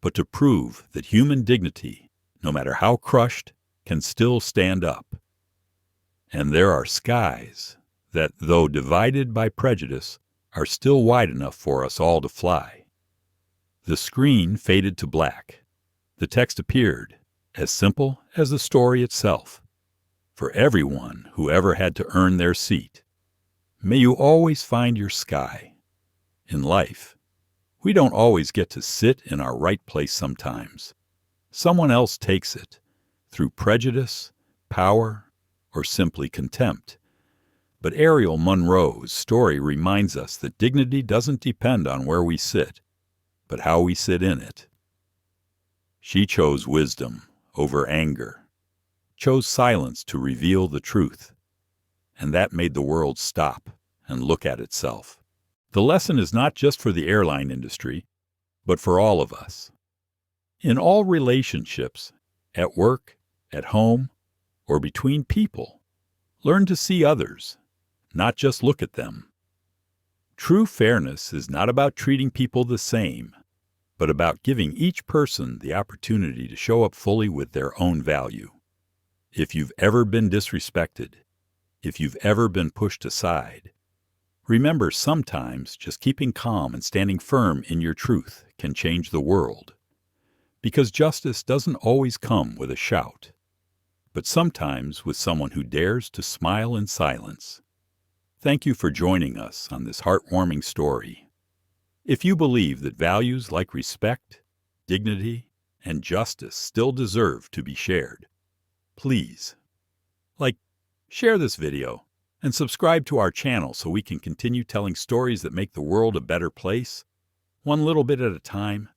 but to prove that human dignity, no matter how crushed, can still stand up. And there are skies that, though divided by prejudice, are still wide enough for us all to fly. The screen faded to black. The text appeared, as simple as the story itself. For everyone who ever had to earn their seat, may you always find your sky. In life, we don't always get to sit in our right place sometimes. Someone else takes it, through prejudice, power, or simply contempt. But Ariel Monroe's story reminds us that dignity doesn't depend on where we sit, but how we sit in it. She chose wisdom over anger, chose silence to reveal the truth, and that made the world stop and look at itself. The lesson is not just for the airline industry, but for all of us. In all relationships, at work, at home, or between people, learn to see others, not just look at them. True fairness is not about treating people the same, but about giving each person the opportunity to show up fully with their own value. If you've ever been disrespected, if you've ever been pushed aside, remember sometimes just keeping calm and standing firm in your truth can change the world. Because justice doesn't always come with a shout, but sometimes with someone who dares to smile in silence. Thank you for joining us on this heartwarming story. If you believe that values like respect, dignity, and justice still deserve to be shared, please, share this video and subscribe to our channel so we can continue telling stories that make the world a better place, one little bit at a time.